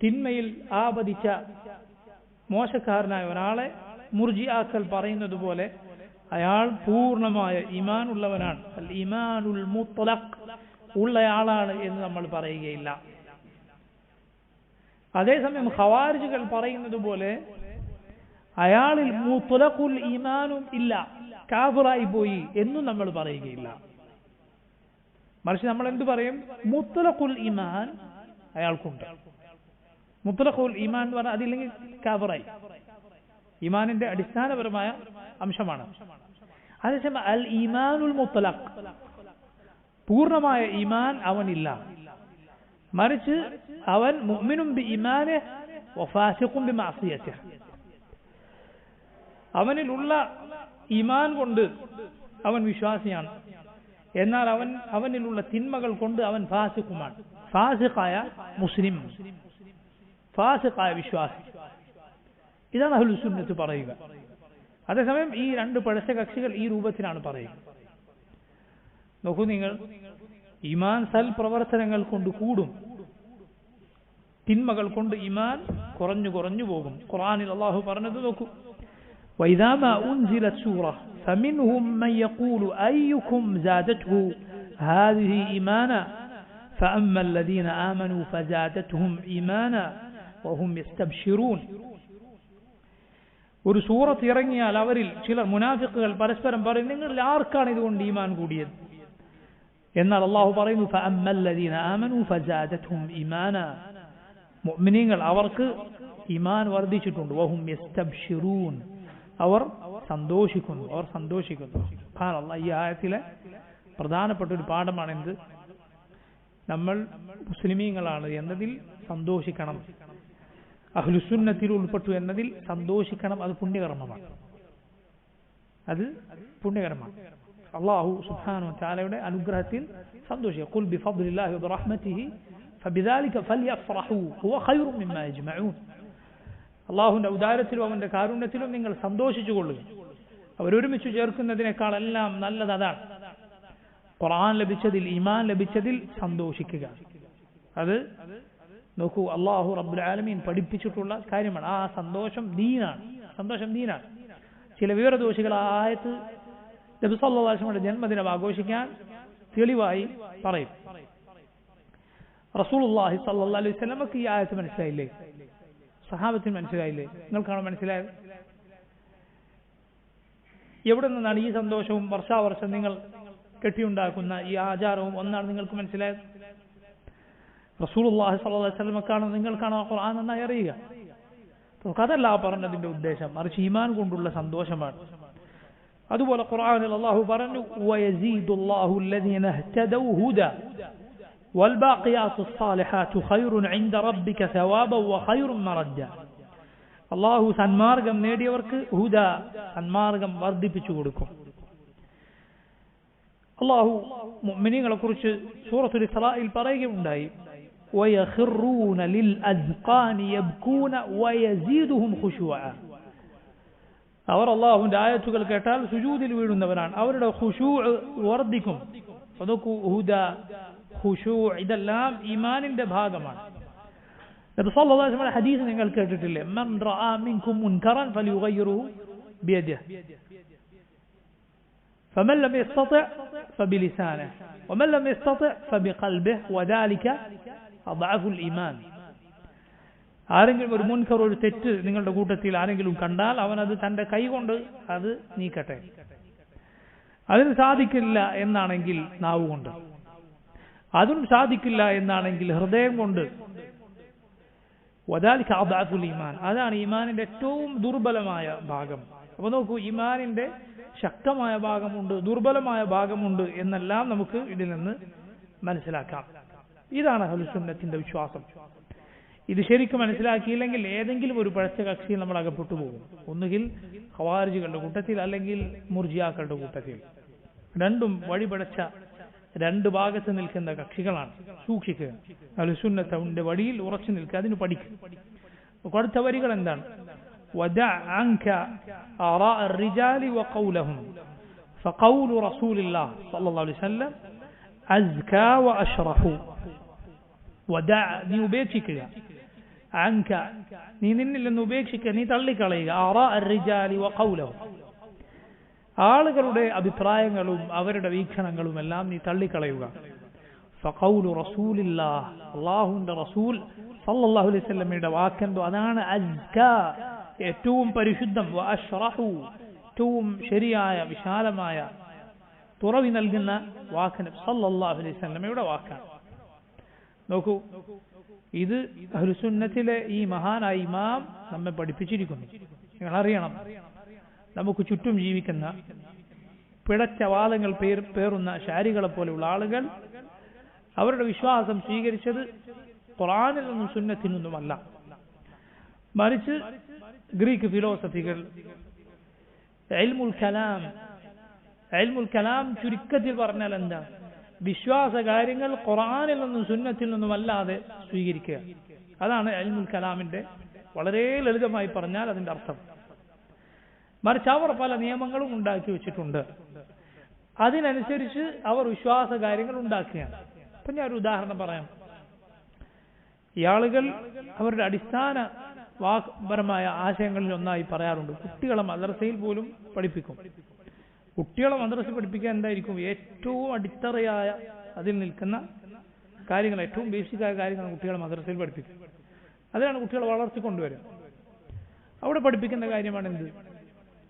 B: തിന്മയിൽ ആപതിച്ച മോശക്കാരനായ ഒരാളെ മുർജിആക്കൾ പറയുന്നത് പോലെ അയാൾ പൂർണ്ണമായ ഈമാൻ ഉള്ളവനാണ്, അൽ ഈമാനുൽ മുത്ലഖ് ഉള്ളയാളാണ് എന്ന് നമ്മൾ പറയുകയില്ല. അതേസമയം ഖവാരിജുകൾ പറയുന്നത് പോലെ അയാളിൽ മുത്ലഖുൽ ഈമാനും ഇല്ല, കാഫിറായി പോയി എന്നും നമ്മൾ പറയുകയില്ല. മറിച്ച് നമ്മൾ എന്ത് പറയും? മുത്ലഖുൽ ഈമാൻ അയാൾക്കുണ്ട്. മുത്ലഖുൽ ഈമാൻ എന്ന് പറഞ്ഞാൽ അതില്ലെങ്കിൽ കാഫിറായി. ഈമാനിന്റെ അടിസ്ഥാനപരമായ അംശമാണ്. അതേസമയം അൽ ഈമാനുൽ മുത്ലഖ്, പൂർണ്ണമായ ഈമാൻ അവനില്ല. മറിച്ച് അവൻ മുഅ്മിനും ബി ഈമാനിഹി വഫാസിഖും ബി മഅസിയതിഹി, അവനിലുള്ള ഈമാൻ കൊണ്ട് അവൻ വിശ്വാസിയാണ്, എന്നാൽ അവനിലുള്ള തിന്മകൾ കൊണ്ട് അവൻ ഫാസിഖുമാണ്. ഫാസിഖായ മുസ്ലിം, ഫാസിഖായ വിശ്വാസി, ഇതാണ് അഹ്ലുസ് സുന്നത്ത് പറയുക. അതേസമയം ഈ 2 പഴച്ച കക്ഷികൾ ഈ രൂപത്തിലാണ് പറയുക. നോക്കൂ നിങ്ങൾ, ഈമാൻ സൽ പ്രവർത്തനങ്ങൾ കൊണ്ട് കൂടും, തിന്മകൾ കൊണ്ട് ഈമാൻ കുറഞ്ഞു കുറഞ്ഞു പോകും. ഖുർആനിൽ അല്ലാഹു പറഞ്ഞത് നോക്കൂ, وإذا ما أنزلت سورة فمنهم من يقول أيكم زادته هذه إيمانا فأما الذين آمنوا فزادتهم إيمانا وهم يستبشرون. ഒരു സൂറത്ത് ഇറങ്ങിയാൽ അവരിൽ ചിലർ മുനാഫിക്കുകൾ പരസ്പരം പറയും, നിങ്ങളിൽ ആർക്കാണ് ഇതുകൊണ്ട് ഈമാൻ കൂടിയത്? എന്നാൽ അല്ലാഹു പറയുന്നു, فأما الذين آمنوا فزادتهم إيمانا, മുഅ്മിനീങ്ങൾ അവർക്ക് ഈമാൻ വർദ്ധിച്ചിട്ടുണ്ട്. وهم يستبشرون, അവർ സന്തോഷിക്കുന്നു. സുബ്ഹാനല്ലാഹ്, ഈ ആയത്തിലെ പ്രധാനപ്പെട്ട ഒരു പാഠമാണ് എന്ത്? നമ്മൾ മുസ്ലിമീങ്ങളാണ് എന്നതിൽ സന്തോഷിക്കണം, അഹ്ലുസുന്നത്തിൽ ഉൾപ്പെട്ടു എന്നതിൽ സന്തോഷിക്കണം. അത് പുണ്യകർമ്മമാണ്. അല്ലാഹു സുബ്ഹാനഹു വ തആലയുടെ അനുഗ്രഹത്തിൽ സന്തോഷിക്കുക. ഖുൽ ബിഫദ്ലില്ലാഹി വബിറഹ്മതിഹി ഫബിദാലിക ഫൽയഫ്റഹു ഹുവ ഖൈറും മിമ്മാ യജ്മഊൻ. അള്ളാഹുവിന്റെ ഔദാര്യത്തിലും അവന്റെ കാരുണ്യത്തിലും നിങ്ങൾ സന്തോഷിച്ചുകൊള്ളുക. അവരൊരുമിച്ച് ചേർക്കുന്നതിനേക്കാൾ എല്ലാം നല്ലത് അതാണ്. ഖുർആൻ ലഭിച്ചതിൽ, ഈമാൻ ലഭിച്ചതിൽ സന്തോഷിക്കുക. അത് നോക്കൂ, അല്ലാഹു റബ്ബുൽ ആലമീൻ പഠിപ്പിച്ചിട്ടുള്ള കാര്യമാണ്. ആ സന്തോഷം ദീനാണ്. ചില വിവരദോഷികൾ ആ ആയത്ത് നബി സല്ലല്ലാഹു അലൈഹി വസല്ലമയുടെ ജന്മദിനം ആഘോഷിക്കാൻ തെളിവായി പറയും. റസൂലുള്ളാഹി സ്വല്ലല്ലാഹു അലൈഹി വസല്ലമക്ക് ഈ ആയത്ത് മനസ്സിലായില്ലേ? സഹാബത്തിന് മനസ്സിലായില്ലേ? നിങ്ങൾക്കാണ് മനസ്സിലായത്? എവിടെ നിന്നാണ് ഈ സന്തോഷവും വർഷാവർഷം നിങ്ങൾ കെട്ടിയുണ്ടാക്കുന്ന ഈ ആചാരവും ഒന്നാണ് നിങ്ങൾക്ക് മനസ്സിലായത്? റസൂലുള്ളാഹി സ്വല്ലല്ലാഹു അലൈഹി വസല്ലമക്കാണ്, നിങ്ങൾക്കാണ് ഖുർആൻ നന്നായി അറിയുക. അതല്ല പറഞ്ഞതിന്റെ ഉദ്ദേശം, മറിച്ച് ഈമാൻ കൊണ്ടുള്ള സന്തോഷമാണ്. അതുപോലെ ഖുർആനിൽ അല്ലാഹു പറഞ്ഞു, വയസീദുല്ലാഹു അല്ലദീന ഇഹ്തദൗ ഹുദാ വൽബാഖിയാത്തുസ് സാലിഹാത്തു ഖൈറുൻ ഇൻദ റബ്ബിക സവാബൻ വഖൈറുൻ മറദ്ദ. അല്ലാഹു സന്മാർഗം നേടിയവർക്ക് ഹുദാ, സന്മാർഗം വർദ്ധിപ്പിച്ചു കൊടുക്കും. അല്ലാഹു മുഅ്മിനീങ്ങളെ കുറിച്ച് സൂറത്തുൽ ഇസ്രായിൽ പറയുകയുണ്ടായി, ويخرون للأذقان يبكون ويزيدهم خشوعا. അവർ അള്ളാഹുവിന്റെ ആയത്തുകൾ കേട്ടാൽ സുജൂദിൽ വീഴുന്നവരാണ്, അവരുടെ ഖുശൂഅ് വർദ്ധിക്കും. അതൊക്കെ ഹുദ ഖുശൂഅ് ഇതെല്ലാം ഈമാനിന്റെ ഭാഗമാണ്. നബി സല്ലല്ലാഹു അലൈഹി വസല്ലം ഹദീസ് നിങ്ങൾ കേട്ടിട്ടില്ലേ? മൻ റആ മിൻകും മുൻകറൻ ഫലിയുഗയ്യിറുഹു ബിയദിഹി فمن لم يستطع فبلسانه ومن لم يستطع فبقلبه وذلك أضعف الإيمان. ആരെങ്കിലും ഒരു മുൻകർ, ഒരു തെറ്റ് നിങ്ങളുടെ കൂട്ടത്തിൽ ആരെങ്കിലും കണ്ടാൽ അവനത് തന്റെ കൈ കൊണ്ട് അത് നീക്കട്ടെ. അതിന് സാധിക്കില്ല എന്നാണെങ്കിൽ നാവ് കൊണ്ട്, അതും സാധിക്കില്ല എന്നാണെങ്കിൽ ഹൃദയം കൊണ്ട്. വദാലിക അദ്അഫുൽ ഈമാൻ, അതാണ് ഈമാനിന്റെ ഏറ്റവും ദുർബലമായ ഭാഗം. അപ്പൊ നോക്കൂ, ഈമാനിന്റെ ശക്തമായ ഭാഗമുണ്ട്, ദുർബലമായ ഭാഗമുണ്ട് എന്നെല്ലാം നമുക്ക് ഇതിൽ നിന്ന് മനസ്സിലാക്കാം. ഇതാണ് അഹ്ലുസുന്നത്തിന്റെ വിശ്വാസം. ഇത് ശരിക്കും മനസ്സിലാക്കിയില്ലെങ്കിൽ ഏതെങ്കിലും ഒരു പഴച്ച കക്ഷിയിൽ നമ്മൾ അകപ്പെട്ടു പോകും. ഒന്നുകിൽ ഖവാരിജുകളുടെ കൂട്ടത്തിൽ, അല്ലെങ്കിൽ മുർജിയാക്കളുടെ കൂട്ടത്തിൽ. രണ്ടും വഴിപഴച്ച രണ്ട് ഭാഗത്ത് നിൽക്കുന്ന കക്ഷികളാണ്. സൂക്ഷിക്കുക, അഹ്ലുസുന്നത്തിന്റെ വഴിയിൽ ഉറച്ചു നിൽക്കുക, അതിന് പഠിക്കുക. അടുത്ത വരികൾ എന്താണ്? ودع عنك آراء الرجال وقولهم فقول رسول الله صلى الله عليه وسلم أزكى وأشرح. ودع നീ ഉപേക്ഷിക്കുക, عنك നീ നിന്നിൽ നിന്ന് ഉപേക്ഷിക്കുക, നീ തള്ളിക്കളയുക. آراء الرجال وقولهم, ആളുകളുടെ അഭിപ്രായങ്ങളും അവരുടെ വീക്ഷണങ്ങളും എല്ലാം നീ തള്ളിക്കളയുക. فقول رسول الله, അല്ലാഹുവിന്റെ റസൂൽ സല്ലല്ലാഹു അലൈഹി വസല്ലമയുടെ വാക്കെന്തോ അതാണ് അസ്കാ, ഏറ്റവും പരിശുദ്ധം. വഅശ്റഹു, ഏറ്റവും ശരിയായ വിശാലമായ തുറവി നൽകുന്ന വാക്ക് സല്ലല്ലാഹു അലൈഹി വസല്ലമയുടെ വാക്കാണ്. നോക്കൂ, ഇത് അഹ്ലുസുന്നത്തിലെ ഈ മഹാനായ ഇമാം നമ്മെ പഠിപ്പിച്ചിരിക്കുന്നു. നിങ്ങൾ അറിയണം, നമുക്ക് ചുറ്റും ജീവിക്കുന്ന പിഴച്ച വാദങ്ങൾ പേറുന്ന ശാരികളെ പോലെയുള്ള ആളുകൾ അവരുടെ വിശ്വാസം സ്വീകരിച്ചത് ഖുർആനിൽ നിന്നും സുന്നത്തിൽ നിന്നുമല്ല, മറിച്ച് ഗ്രീക്ക് ഫിലോസഫികൾ, ഇൽമുൽ കലാം ചുരുക്കത്തിൽ പറഞ്ഞാൽ എന്താ? വിശ്വാസ കാര്യങ്ങൾ ഖുർആനിൽ നിന്നും സുന്നത്തിൽ നിന്നും അല്ലാതെ സ്വീകരിക്കുക. അതാണ് ഇൽമുൽ കലാമിന്റെ വളരെ ലളിതമായി പറഞ്ഞാൽ അതിന്റെ അർത്ഥം. മറിച്ച് അവർ പല നിയമങ്ങളും ഉണ്ടാക്കി വെച്ചിട്ടുണ്ട്, അതിനനുസരിച്ച് അവർ വിശ്വാസ കാര്യങ്ങൾ ഉണ്ടാക്കുകയാണ്. അപ്പൊ ഞാൻ ഒരു ഉദാഹരണം പറയാം. ഈ ആളുകൾ അവരുടെ അടിസ്ഥാന വാക്പരമായ ആശയങ്ങളിൽ ഒന്നായി പറയാറുണ്ട്, കുട്ടികളെ മദ്രസയിൽ പോലും പഠിപ്പിക്കും. കുട്ടികളെ മദ്രസയിൽ പഠിപ്പിക്കാൻ എന്തായിരിക്കും? ഏറ്റവും അടിത്തറയായ അതിൽ നിൽക്കുന്ന കാര്യങ്ങൾ, ഏറ്റവും ബേസിക്കായ കാര്യങ്ങൾ കുട്ടികളെ മദ്രസയിൽ പഠിപ്പിക്കും. അതിനാണ് കുട്ടികളെ വളർത്തിക്കൊണ്ടുവരിക. അവിടെ പഠിപ്പിക്കുന്ന കാര്യമാണ് എന്ത്?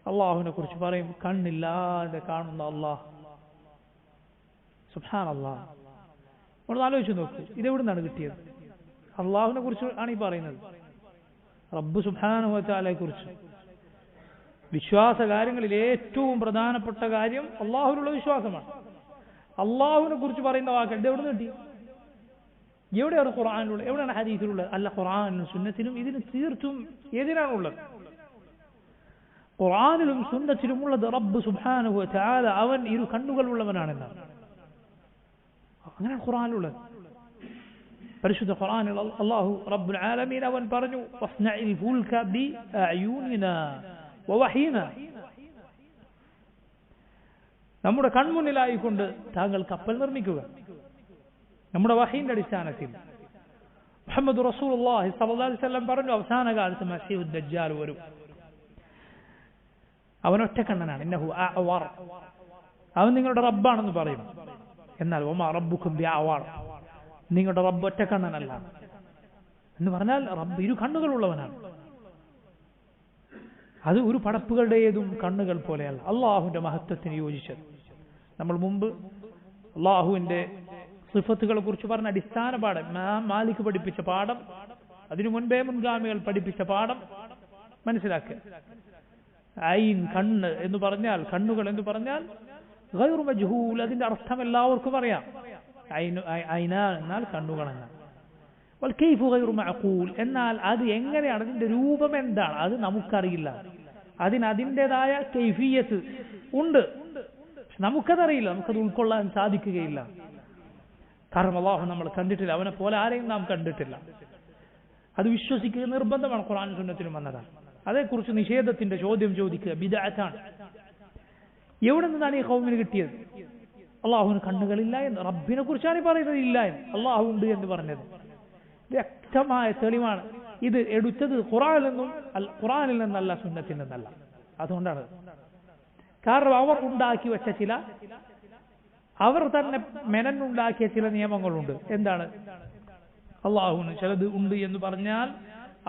B: അള്ളാഹുവിനെ കുറിച്ച് പറയും, കണ്ണില്ലാതെ കാണുന്ന അള്ളാഹ്. സുബ്ഹാനല്ലാഹ്, നമ്മൾ ആലോചിച്ച് നോക്കൂ, ഇതെവിടെ നിന്നാണ് കിട്ടിയത്? അള്ളാഹുവിനെ കുറിച്ച് ആണ് ഈ പറയുന്നത്, റബ്ബ് സുബ്ഹാനഹു വ തആലയെ കുറിച്ച്. വിശ്വാസ കാര്യങ്ങളിൽ ഏറ്റവും പ്രധാനപ്പെട്ട കാര്യം അള്ളാഹുവിലുള്ള വിശ്വാസമാണ്. അള്ളാഹുവിനെ കുറിച്ച് പറയുന്ന വാക്ക് ഇത് എവിടെ നിന്ന് കിട്ടി? എവിടെയാണ് ഖുർആനിലുള്ളത്? എവിടെയാണ് ഹദീസിലുള്ളത്? അല്ല, ഖുർആനിലും സുന്നത്തിലും ഇതിന് തീർത്തും എതിരാണുള്ളത്. ഖുർആനിലും സുന്നത്തിലുമുള്ളത് റബ്ബ് സുബ്ഹാനഹു വ തആല അവൻ ഇരു കണ്ണുകളുള്ളവനാണെന്നാണ്. അങ്ങനെയാണ് ഖുർആനിലുള്ളത്. പരിശുദ്ധ ഖുർആനിൽ അല്ലാഹു റബ്ബുൽ ആലമീൻ അവൻ പറഞ്ഞു, വസ്നഇൽ ഫുൽക ബി അയൂനിനാ വവഹീനാ, നമ്മുടെ കൺമുന്നിലായിക്കൊണ്ട് താങ്കൾ കപ്പൽ നിർമ്മിക്കുക, നമ്മുടെ വഹീന്റെ അടിസ്ഥാനത്തിൽ. മുഹമ്മദ് റസൂലുള്ളാഹി സ്വല്ലല്ലാഹു അലൈഹി വസല്ലം പറഞ്ഞു, അവസാന കാലത്ത് മസീഹു ദജ്ജാൽ വരും, അവൻ ഒറ്റക്കണ്ണനാണ്. ഇന്നഹു അഅവർ, അവൻ നിങ്ങളുടെ റബ്ബാണെന്ന് പറയും. എന്നാൽ വമാ റബ്ബുക്കും ബിഅഅവർ, നിങ്ങളുടെ റബ്ബ് ഒറ്റക്കണ്ണനല്ല എന്ന് പറഞ്ഞാൽ റബ്ബ് ഇരു കണ്ണുകളുള്ളവനാണ്. അത് ഒരു പടപ്പുകളുടേതും കണ്ണുകൾ പോലെയല്ല, അള്ളാഹുവിന്റെ മഹത്വത്തിന് യോജിച്ചത്. നമ്മൾ മുമ്പ് അള്ളാഹുവിന്റെ സിഫത്തുകളെ കുറിച്ച് പറഞ്ഞ അടിസ്ഥാന പാഠം, മാലിക് പഠിപ്പിച്ച പാഠം, അതിനു മുൻപേ മുൻഗാമികൾ പഠിപ്പിച്ച പാഠം മനസ്സിലാക്കുക. ഐൻ, കണ്ണ് എന്ന് പറഞ്ഞാൽ, കണ്ണുകൾ എന്ന് പറഞ്ഞാൽ ഗൈറു മജ്ഹൂൽ, അതിന്റെ അർത്ഥം എല്ലാവർക്കും അറിയാം. ഐനാൻ എന്നാൽ കണ്ണുകളെന്നാണ്. വൽ കൈഫു ഗൈറു മഅഖൂൽ, എന്നാൽ അത് എങ്ങനെയാണ്, അതിന്റെ രൂപം എന്താണ്, അത് നമുക്കറിയില്ല. അതിന് അതിൻ്റെതായ കൈഫിയത്ത് ഉണ്ട്, നമുക്കതറിയില്ല, നമുക്കത് ഉൾക്കൊള്ളാൻ സാധിക്കുകയില്ല. കാരണം അല്ലാഹു നമ്മൾ കണ്ടിട്ടില്ല, അവനെ പോലെ ആരെയും നാം കണ്ടിട്ടില്ല. അത് വിശ്വസിക്കുക നിർബന്ധമാണ്, ഖുർആനും സുന്നത്തിലും വന്നതാണ്. അതേക്കുറിച്ച് നിഷേധത്തിന്റെ ചോദ്യം ചോദിക്കുക ബിദ്അത്താണ്. എവിടെ നിന്നാണ് ഈ ഖൗമിന് കിട്ടിയത്? അള്ളാഹുവിന് കണ്ണുകളില്ല എന്ന് റബ്ബിനെ കുറിച്ചാണ് ഈ പറയുന്നത്, ഇല്ല എന്ന്. അള്ളാഹു ഉണ്ട് എന്ന് പറഞ്ഞത് വ്യക്തമായ തെളിവാണ്. ഇത് എടുത്തത് ഖുർആനിൽ നിന്നല്ല, സുന്നത്തിൽ നിന്നല്ല. അതുകൊണ്ടാണ്, കാരണം അവർ ഉണ്ടാക്കി വെച്ച അവർ തന്നെ മെനന്നുണ്ടാക്കിയ ചില നിയമങ്ങളുണ്ട്. എന്താണ്? അള്ളാഹുവിന് ചിലത് ഉണ്ട് എന്ന് പറഞ്ഞാൽ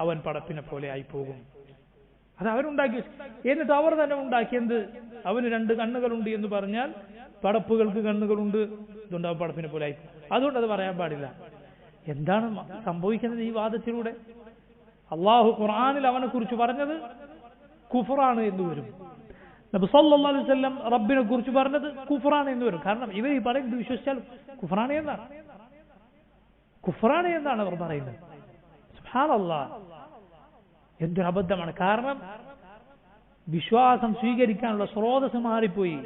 B: അവൻ പടപ്പിനെ പോലെ ആയി പോകും. അത് അവരുണ്ടാക്കി, എന്നിട്ട് അവർ തന്നെ ഉണ്ടാക്കിയത് അവന് 2 കണ്ണുകളുണ്ട് എന്ന് പറഞ്ഞാൽ പടപ്പുകൾക്ക് കണ്ണുകളുണ്ട്, ഇതുകൊണ്ട് അവൻ പടപ്പിനെ പോലെ ആയി. അതുകൊണ്ട് അത് പറയാൻ പാടില്ല. എന്താണ് സംഭവിക്കുന്നത് ഈ വാദത്തിലൂടെ? അള്ളാഹു ഖുർആനിൽ അവനെ കുറിച്ച് പറഞ്ഞത് കുഫറാണ് എന്ന് വരും. നബി സല്ലല്ലാഹു അലൈഹി വസല്ലം റബ്ബിനെ കുറിച്ച് പറഞ്ഞത് കുഫറാണ് എന്ന് വരും. കാരണം ഇവർ ഈ പറയുന്നത് വിശ്വസിച്ചാൽ കുഫറാണ് എന്നാണ് അവർ പറയുന്നത്. സുബ്ഹാനല്ലാഹ്, എന്തൊരു അബദ്ധമാണ്. കാരണം വിശ്വാസം സ്വീകരിക്കാനുള്ള സ്രോതസ് മാറിപ്പോയി.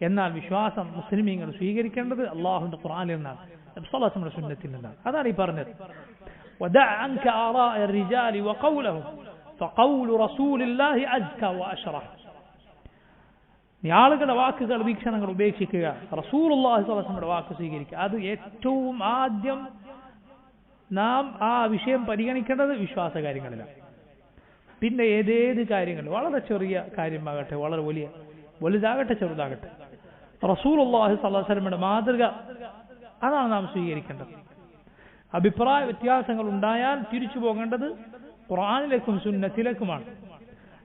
B: എന്നാൽ വിശ്വാസം മുസ്ലിമീങ്ങൾ സ്വീകരിക്കേണ്ടത് അള്ളാഹുവിന്റെ ഖുർആനിൽ നിന്നാണ്, നബി സല്ലല്ലാഹു അലൈഹി വസല്ലം സുന്നത്തിൽ നിന്നാണ്. അതാണ് ഈ പറഞ്ഞത്. വദഅ അൻക ആറാഅ الرجال وقولهم فقول رسول الله أزكى وأشرح. നീ ആളുകളുടെ വാക്കുകൾ, വീക്ഷണങ്ങൾ ഉപേക്ഷിക്കുക, റസൂലുള്ളാഹി സ്വല്ലല്ലാഹു അലൈഹി വസല്ലമയുടെ വാക്ക് സ്വീകരിക്കുക. അത് ഏറ്റവും ആദ്യം നാം ആ വിഷയം പരിഗണിക്കേണ്ടത് വിശ്വാസ കാര്യങ്ങളിലാണ്. പിന്നെ ഏതേത് കാര്യങ്ങൾ, വളരെ ചെറിയ കാര്യമാകട്ടെ, വളരെ വലുതാകട്ടെ, ചെറുതാകട്ടെ, റസൂലുള്ളാഹി സ്വല്ലല്ലാഹു അലൈഹി വസല്ലമയുടെ മാതൃക അതാണ് നാം സ്വീകരിക്കേണ്ടത്. അഭിപ്രായ വ്യത്യാസങ്ങൾ ഉണ്ടായാൽ തിരിച്ചു പോകേണ്ടത് ഖുർആനിലേക്കും സുന്നത്തിലേക്കുമാണ്.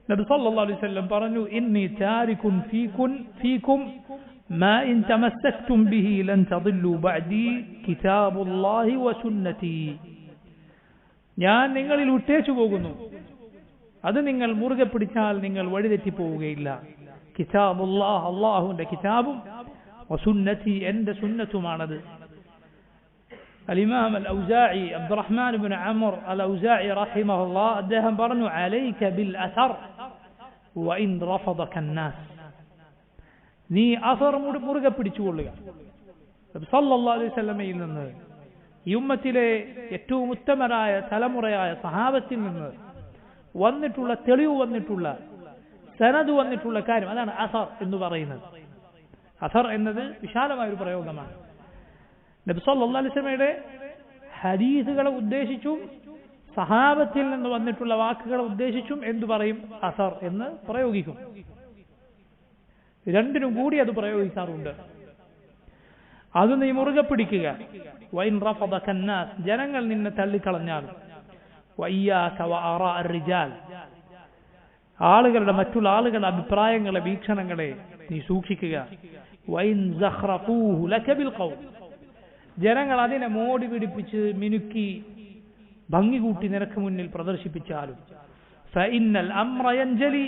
B: നബി സല്ലല്ലാഹു അലൈഹി വസല്ലം പറഞ്ഞു, ഇന്നി താരികുൻ ഫീകും മാ ഇൻ തമസ്സക്തും ബിഹി ലൻ തദില്ലു ബഅദി കിതാബുല്ലാഹി വസുന്നതി. ഞാൻ നിങ്ങളിൽ വിട്ടേച്ചു പോകുന്നു, അത് നിങ്ങൾ മുറുകെ പിടിച്ചാൽ നിങ്ങൾ വഴിതെറ്റി പോവുകയില്ല. കിതാബുല്ലാഹ്, അല്ലാഹുവിന്റെ കിതാബും, വസുന്നതി, എന്റെ സുന്നത്തുമാണത്. الإمام الأوزاعي عبد الرحمن بن عمرو الأوزاعي رحمه الله അദ്ദേഹം പറഞ്ഞു, عليك بالأثر وإن رفضك الناس. നീ അസർ മുറുകെ പിടിച്ചുകൊള്ളുക. സല്ലല്ലാഹു അലൈഹി വസല്ലമയിൽ നിന്ന്, ഈ ഉമ്മത്തിലെ ഏറ്റവും ഉത്തമരായ തലമുറയായ സഹാബത്തിൽ നിന്ന് വന്നിട്ടുള്ള തെളിവ്, വന്നിട്ടുള്ള സനദ്, വന്നിട്ടുള്ള കാര്യം, അതാണ് അസർ എന്ന് പറയുന്നത്. അസർ എന്നത് വിശാലമായ ഒരു പ്രയോഗമാണ്. നബി സല്ലല്ലാഹു അലൈഹി വസല്ലമയുടെ ഹദീസുകളെ ഉദ്ദേശിച്ചും സഹാബത്തിൽ നിന്ന് വന്നിട്ടുള്ള വാക്കുകളെ ഉദ്ദേശിച്ചും എന്തു പറയും? അസർ എന്ന് പ്രയോഗിക്കും. രണ്ടിനും കൂടി അത് പ്രയോഗിക്കാറുണ്ട്. അത് നീ മുറുകെ പിടിക്കുക. വൈൻ റഫദക അന്നാസ്, ജനങ്ങൾ നിന്നെ തള്ളിക്കളഞ്ഞാൽ, വഇയ്യാക വആറാ അർറിജാൽ, മറ്റുള്ള ആളുകളുടെ അഭിപ്രായങ്ങളെ, വീക്ഷണങ്ങളെ നീ സൂക്ഷിക്കുക. വൈൻ സഖറഫൂഹു ലക ബിൽ ഖൗൽ, ജനങ്ങൾ അതിനെ മോടി പിടിപ്പിച്ച് മിനുക്കി ഭംഗി കൂട്ടി നിനക്ക് മുന്നിൽ പ്രദർശിപ്പിച്ചാലും, ഫഇന്നൽ അംറ യൻജലി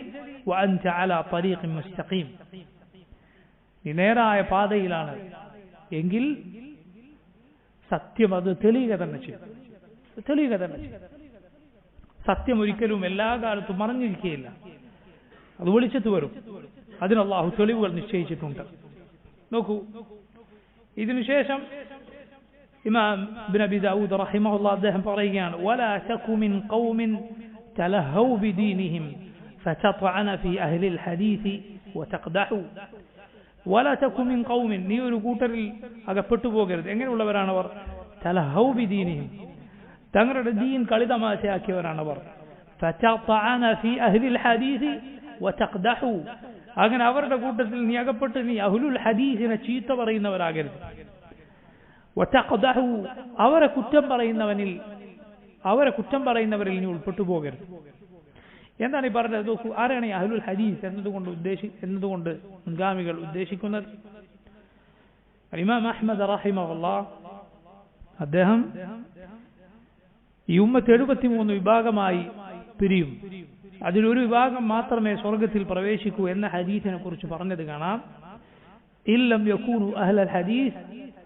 B: വഅൻത അലാ തരീഖിൻ മുസ്തഖീം, നീ നേരായ പാതയിലാണ് എങ്കിൽ സത്യം അത് തെളിയുക തന്നെ ചെയ്യും. സത്യം ഒരിക്കലും എല്ലാ കാലത്തും മറഞ്ഞിരിക്കുകയില്ല, അത് വെളിച്ചത്ത് വരും. അതിന് അല്ലാഹു തെളിവുകൾ നിശ്ചയിച്ചിട്ടുണ്ട്. നോക്കൂ, ഇതിനുശേഷം ഇമാം ഇബ്നു അബി ദാവൂദ് റഹിമഹുല്ലാഹ് അദ്ദേഹം പറയുകയാണ്, വലാ തകു മിൻ ഖൗമിൻ തലഹൗ ബിദീനിഹിം ഫതത്അന ഫീ അഹ്ലിൽ ഹദീസ് വതഖദഹു. വലാ തകു മിൻ ഖൗമിൻ, നീ ഒരു കൂട്ടരിൽ അകപ്പെട്ടു പോകരുത്. എങ്ങനെയുള്ളവരാണവർ? തലഹൗ ബിദീനിഹിം, തങ്ങളുടെ ദീൻ കളിതമാശയാക്കിയവരാണവർ. ഫതത്അന ഫീ അഹ്ലിൽ ഹദീസ് വതഖദഹു, അങ്ങനെ അവരുടെ കൂട്ടത്തിൽ നീ അകപ്പെട്ട് നീ അഹ്ലുൽ ഹദീസിനെ ചീത്ത പറയുന്നവരാകരുത്. വതഖദഹു, അവരെ കുറ്റം പറയുന്നവരിൽ നീ ഉൾപ്പെട്ടു പോകരുത്. എന്താണ് ഈ പറഞ്ഞത്? നോക്കൂ, ആരാണ് ഈ അഹ്ലുൽ ഹദീസ് എന്നതുകൊണ്ട് മുൻഗാമികൾ ഉദ്ദേശിക്കുന്നത്? ഇമാം അഹ്മദ് റഹിമഹുല്ലാഹ് അദ്ദേഹം ഈ ഉമ്മത്ത് 73 വിഭാഗമായി പിരിയും, അതിലൊരു വിഭാഗം മാത്രമേ സ്വർഗത്തിൽ പ്രവേശിക്കൂ എന്ന ഹദീസിനെ കുറിച്ച് പറഞ്ഞത് കാണാം. ഇല്ലം യകൂനു അഹ്ലൽ ഹദീസ്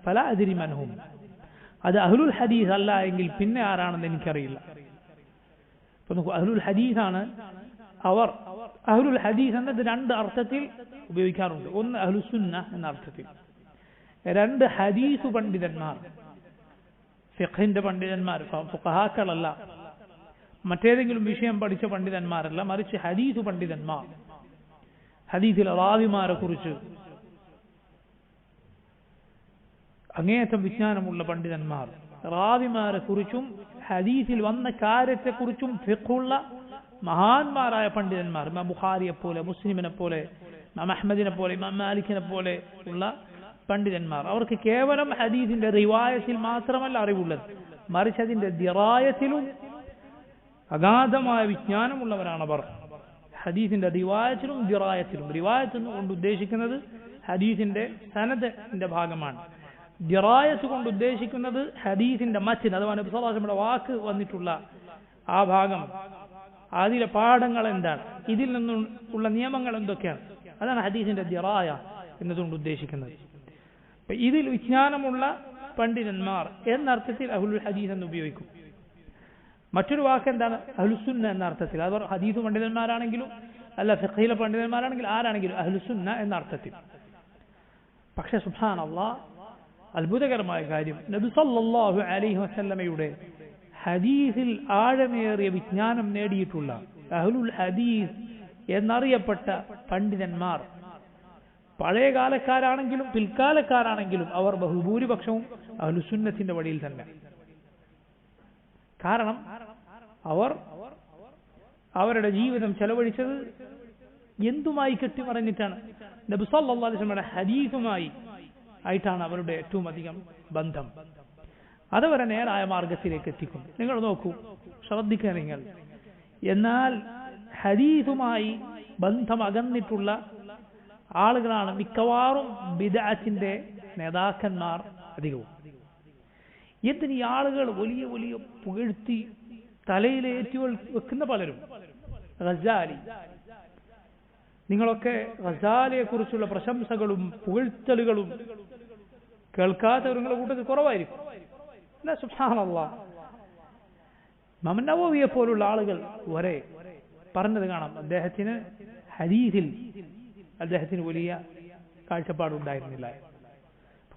B: ഫലാ അദ്രി മൻഹും, അത് അഹ്ലുൽ ഹദീസ് അല്ല എങ്കിൽ പിന്നെ ആരാണെന്ന് എനിക്കറിയില്ല. അപ്പൊ നോക്കൂ, അഹ്ലുൽ ഹദീസാണ് അവർ. അഹ്ലുൽ ഹദീസ് എന്നത് 2 അർത്ഥത്തിൽ ഉപയോഗിക്കാറുണ്ട്. ഒന്ന് അഹ്ലുസുന്ന എന്ന അർത്ഥത്തിൽ, രണ്ട് ഹദീസ് പണ്ഡിതന്മാർ, ഫിഖ്ഹിന്റെ പണ്ഡിതന്മാർ, ഫുഖഹാക്കളല്ല, മറ്റേതെങ്കിലും വിഷയം പഠിച്ച പണ്ഡിതന്മാരല്ല, മറിച്ച് ഹദീസ് പണ്ഡിതന്മാർ, ഹദീസിലെ റാവിമാരെ കുറിച്ച് അങ്ങേയറ്റം വിജ്ഞാനമുള്ള പണ്ഡിതന്മാർ, റാവിമാരെ കുറിച്ചും ഹദീസിൽ വന്ന കാര്യത്തെക്കുറിച്ചും ഫിഖ്ഹുള്ള മഹാന്മാരായ പണ്ഡിതന്മാർ, ഇമാം ബുഖാരിയെ പോലെ, മുസ്ലിമിനെ പോലെ, ഇമാം അഹ്മദിനെ പോലെ, ഇമാം മാലിക്കിനെ പോലെ ഉള്ള പണ്ഡിതന്മാർ. അവർക്ക് കേവലം ഹദീസിന്റെ റിവായത്തിൽ മാത്രമല്ല അറിവുള്ളത്, മറിച്ച് അതിന്റെ ദിറായത്തിലും അഗാധമായ വിജ്ഞാനമുള്ളവരാണവർ. ഹദീസിന്റെ റിവായത്തിലും ദിറായത്തിലും, റിവായത്ത് കൊണ്ട് ഉദ്ദേശിക്കുന്നത് ഹദീസിന്റെ സനദിന്റെ ഭാഗമാണ്, ദിറായത്ത് കൊണ്ട് ഉദ്ദേശിക്കുന്നത് ഹദീസിന്റെ മത്തിൻ, അഥവാ നബി സല്ലല്ലാഹു അലൈഹി വസല്ലമയുടെ വാക്ക് വന്നിട്ടുള്ള ആ ഭാഗം, അതിലെ പാഠങ്ങൾ എന്താണ്, ഇതിൽ നിന്നും ഉള്ള നിയമങ്ങൾ എന്തൊക്കെയാണ്, അതാണ് ഹദീസിന്റെ ദിറായ എന്നതുകൊണ്ട് ഉദ്ദേശിക്കുന്നത്. ഇതിൽ വിജ്ഞാനമുള്ള പണ്ഡിതന്മാർ എന്നർത്ഥത്തിൽ അഹ്ലുൽ ഹദീസ് എന്ന് ഉപയോഗിക്കും. മറ്റൊരു വാക്ക് എന്താണ്, അഹ്ലുസുന്ന എന്ന അർത്ഥത്തിൽ. അവർ ഹദീസ് പണ്ഡിതന്മാരാണെങ്കിലും അല്ല ഫിഖ്ഹിലെ പണ്ഡിതന്മാരാണെങ്കിലും ആരാണെങ്കിലും അഹ്ലുസുന്ന എന്ന അർത്ഥത്തിൽ. പക്ഷെ സുബ്ഹാനല്ലാഹ്, അത്ഭുതകരമായ കാര്യം, നബി സല്ലല്ലാഹു അലൈഹി വസല്ലമയുടെ ഹദീസിൽ ആഴമേറിയ വിജ്ഞാനം നേടിയിട്ടുള്ള അഹ്ലുൽ ഹദീസ് എന്നറിയപ്പെട്ട പണ്ഡിതന്മാർ പഴയ കാലക്കാരാണെങ്കിലും പിൽക്കാലക്കാരാണെങ്കിലും അവർ ബഹുഭൂരിപക്ഷവും അഹ്ലുസുന്നത്തിന്റെ വഴിയിൽ തന്നെ. കാരണം അവർ അവരുടെ ജീവിതം ചെലവഴിച്ചത് എന്തുമായി കെട്ടിമറിഞ്ഞിട്ടാണ്, നബി സല്ലല്ലാഹു അലൈഹി വസല്ലമയുടെ ഹദീസുമായി ആയിട്ടാണ് അവരുടെ ഏറ്റവും അധികം ബന്ധം. അതവരെ നേരായ മാർഗത്തിലേക്ക് എത്തിക്കും. നിങ്ങൾ നോക്കൂ, ശ്രദ്ധിക്കുക നിങ്ങൾ. എന്നാൽ ഹദീസുമായി ബന്ധം അകന്നിട്ടുള്ള ആളുകളാണ് മിക്കവാറും ബിദ്അത്തിന്റെ നേതാക്കന്മാർ അധികവും. എന്തിന് ഈ ആളുകൾ വലിയ വലിയ പുകഴ്ത്തി തലയിലേറ്റി വെക്കുന്ന പലരും, ഗസാലി, നിങ്ങളൊക്കെ ഗസാലിയെ കുറിച്ചുള്ള പ്രശംസകളും പുകഴ്ത്തലുകളും കേൾക്കാത്തവർ നിങ്ങളുടെ കൂട്ടത്തിൽ കുറവായിരിക്കും. സുബ്ഹാനല്ലാഹ്, ഇമാം നവവിയെ പോലുള്ള ആളുകൾ വരെ പറഞ്ഞത് കാണാം, അദ്ദേഹത്തിന് ഹദീസിൽ അദ്ദേഹത്തിന് വലിയ കാഴ്ചപ്പാടുണ്ടായിരുന്നില്ല.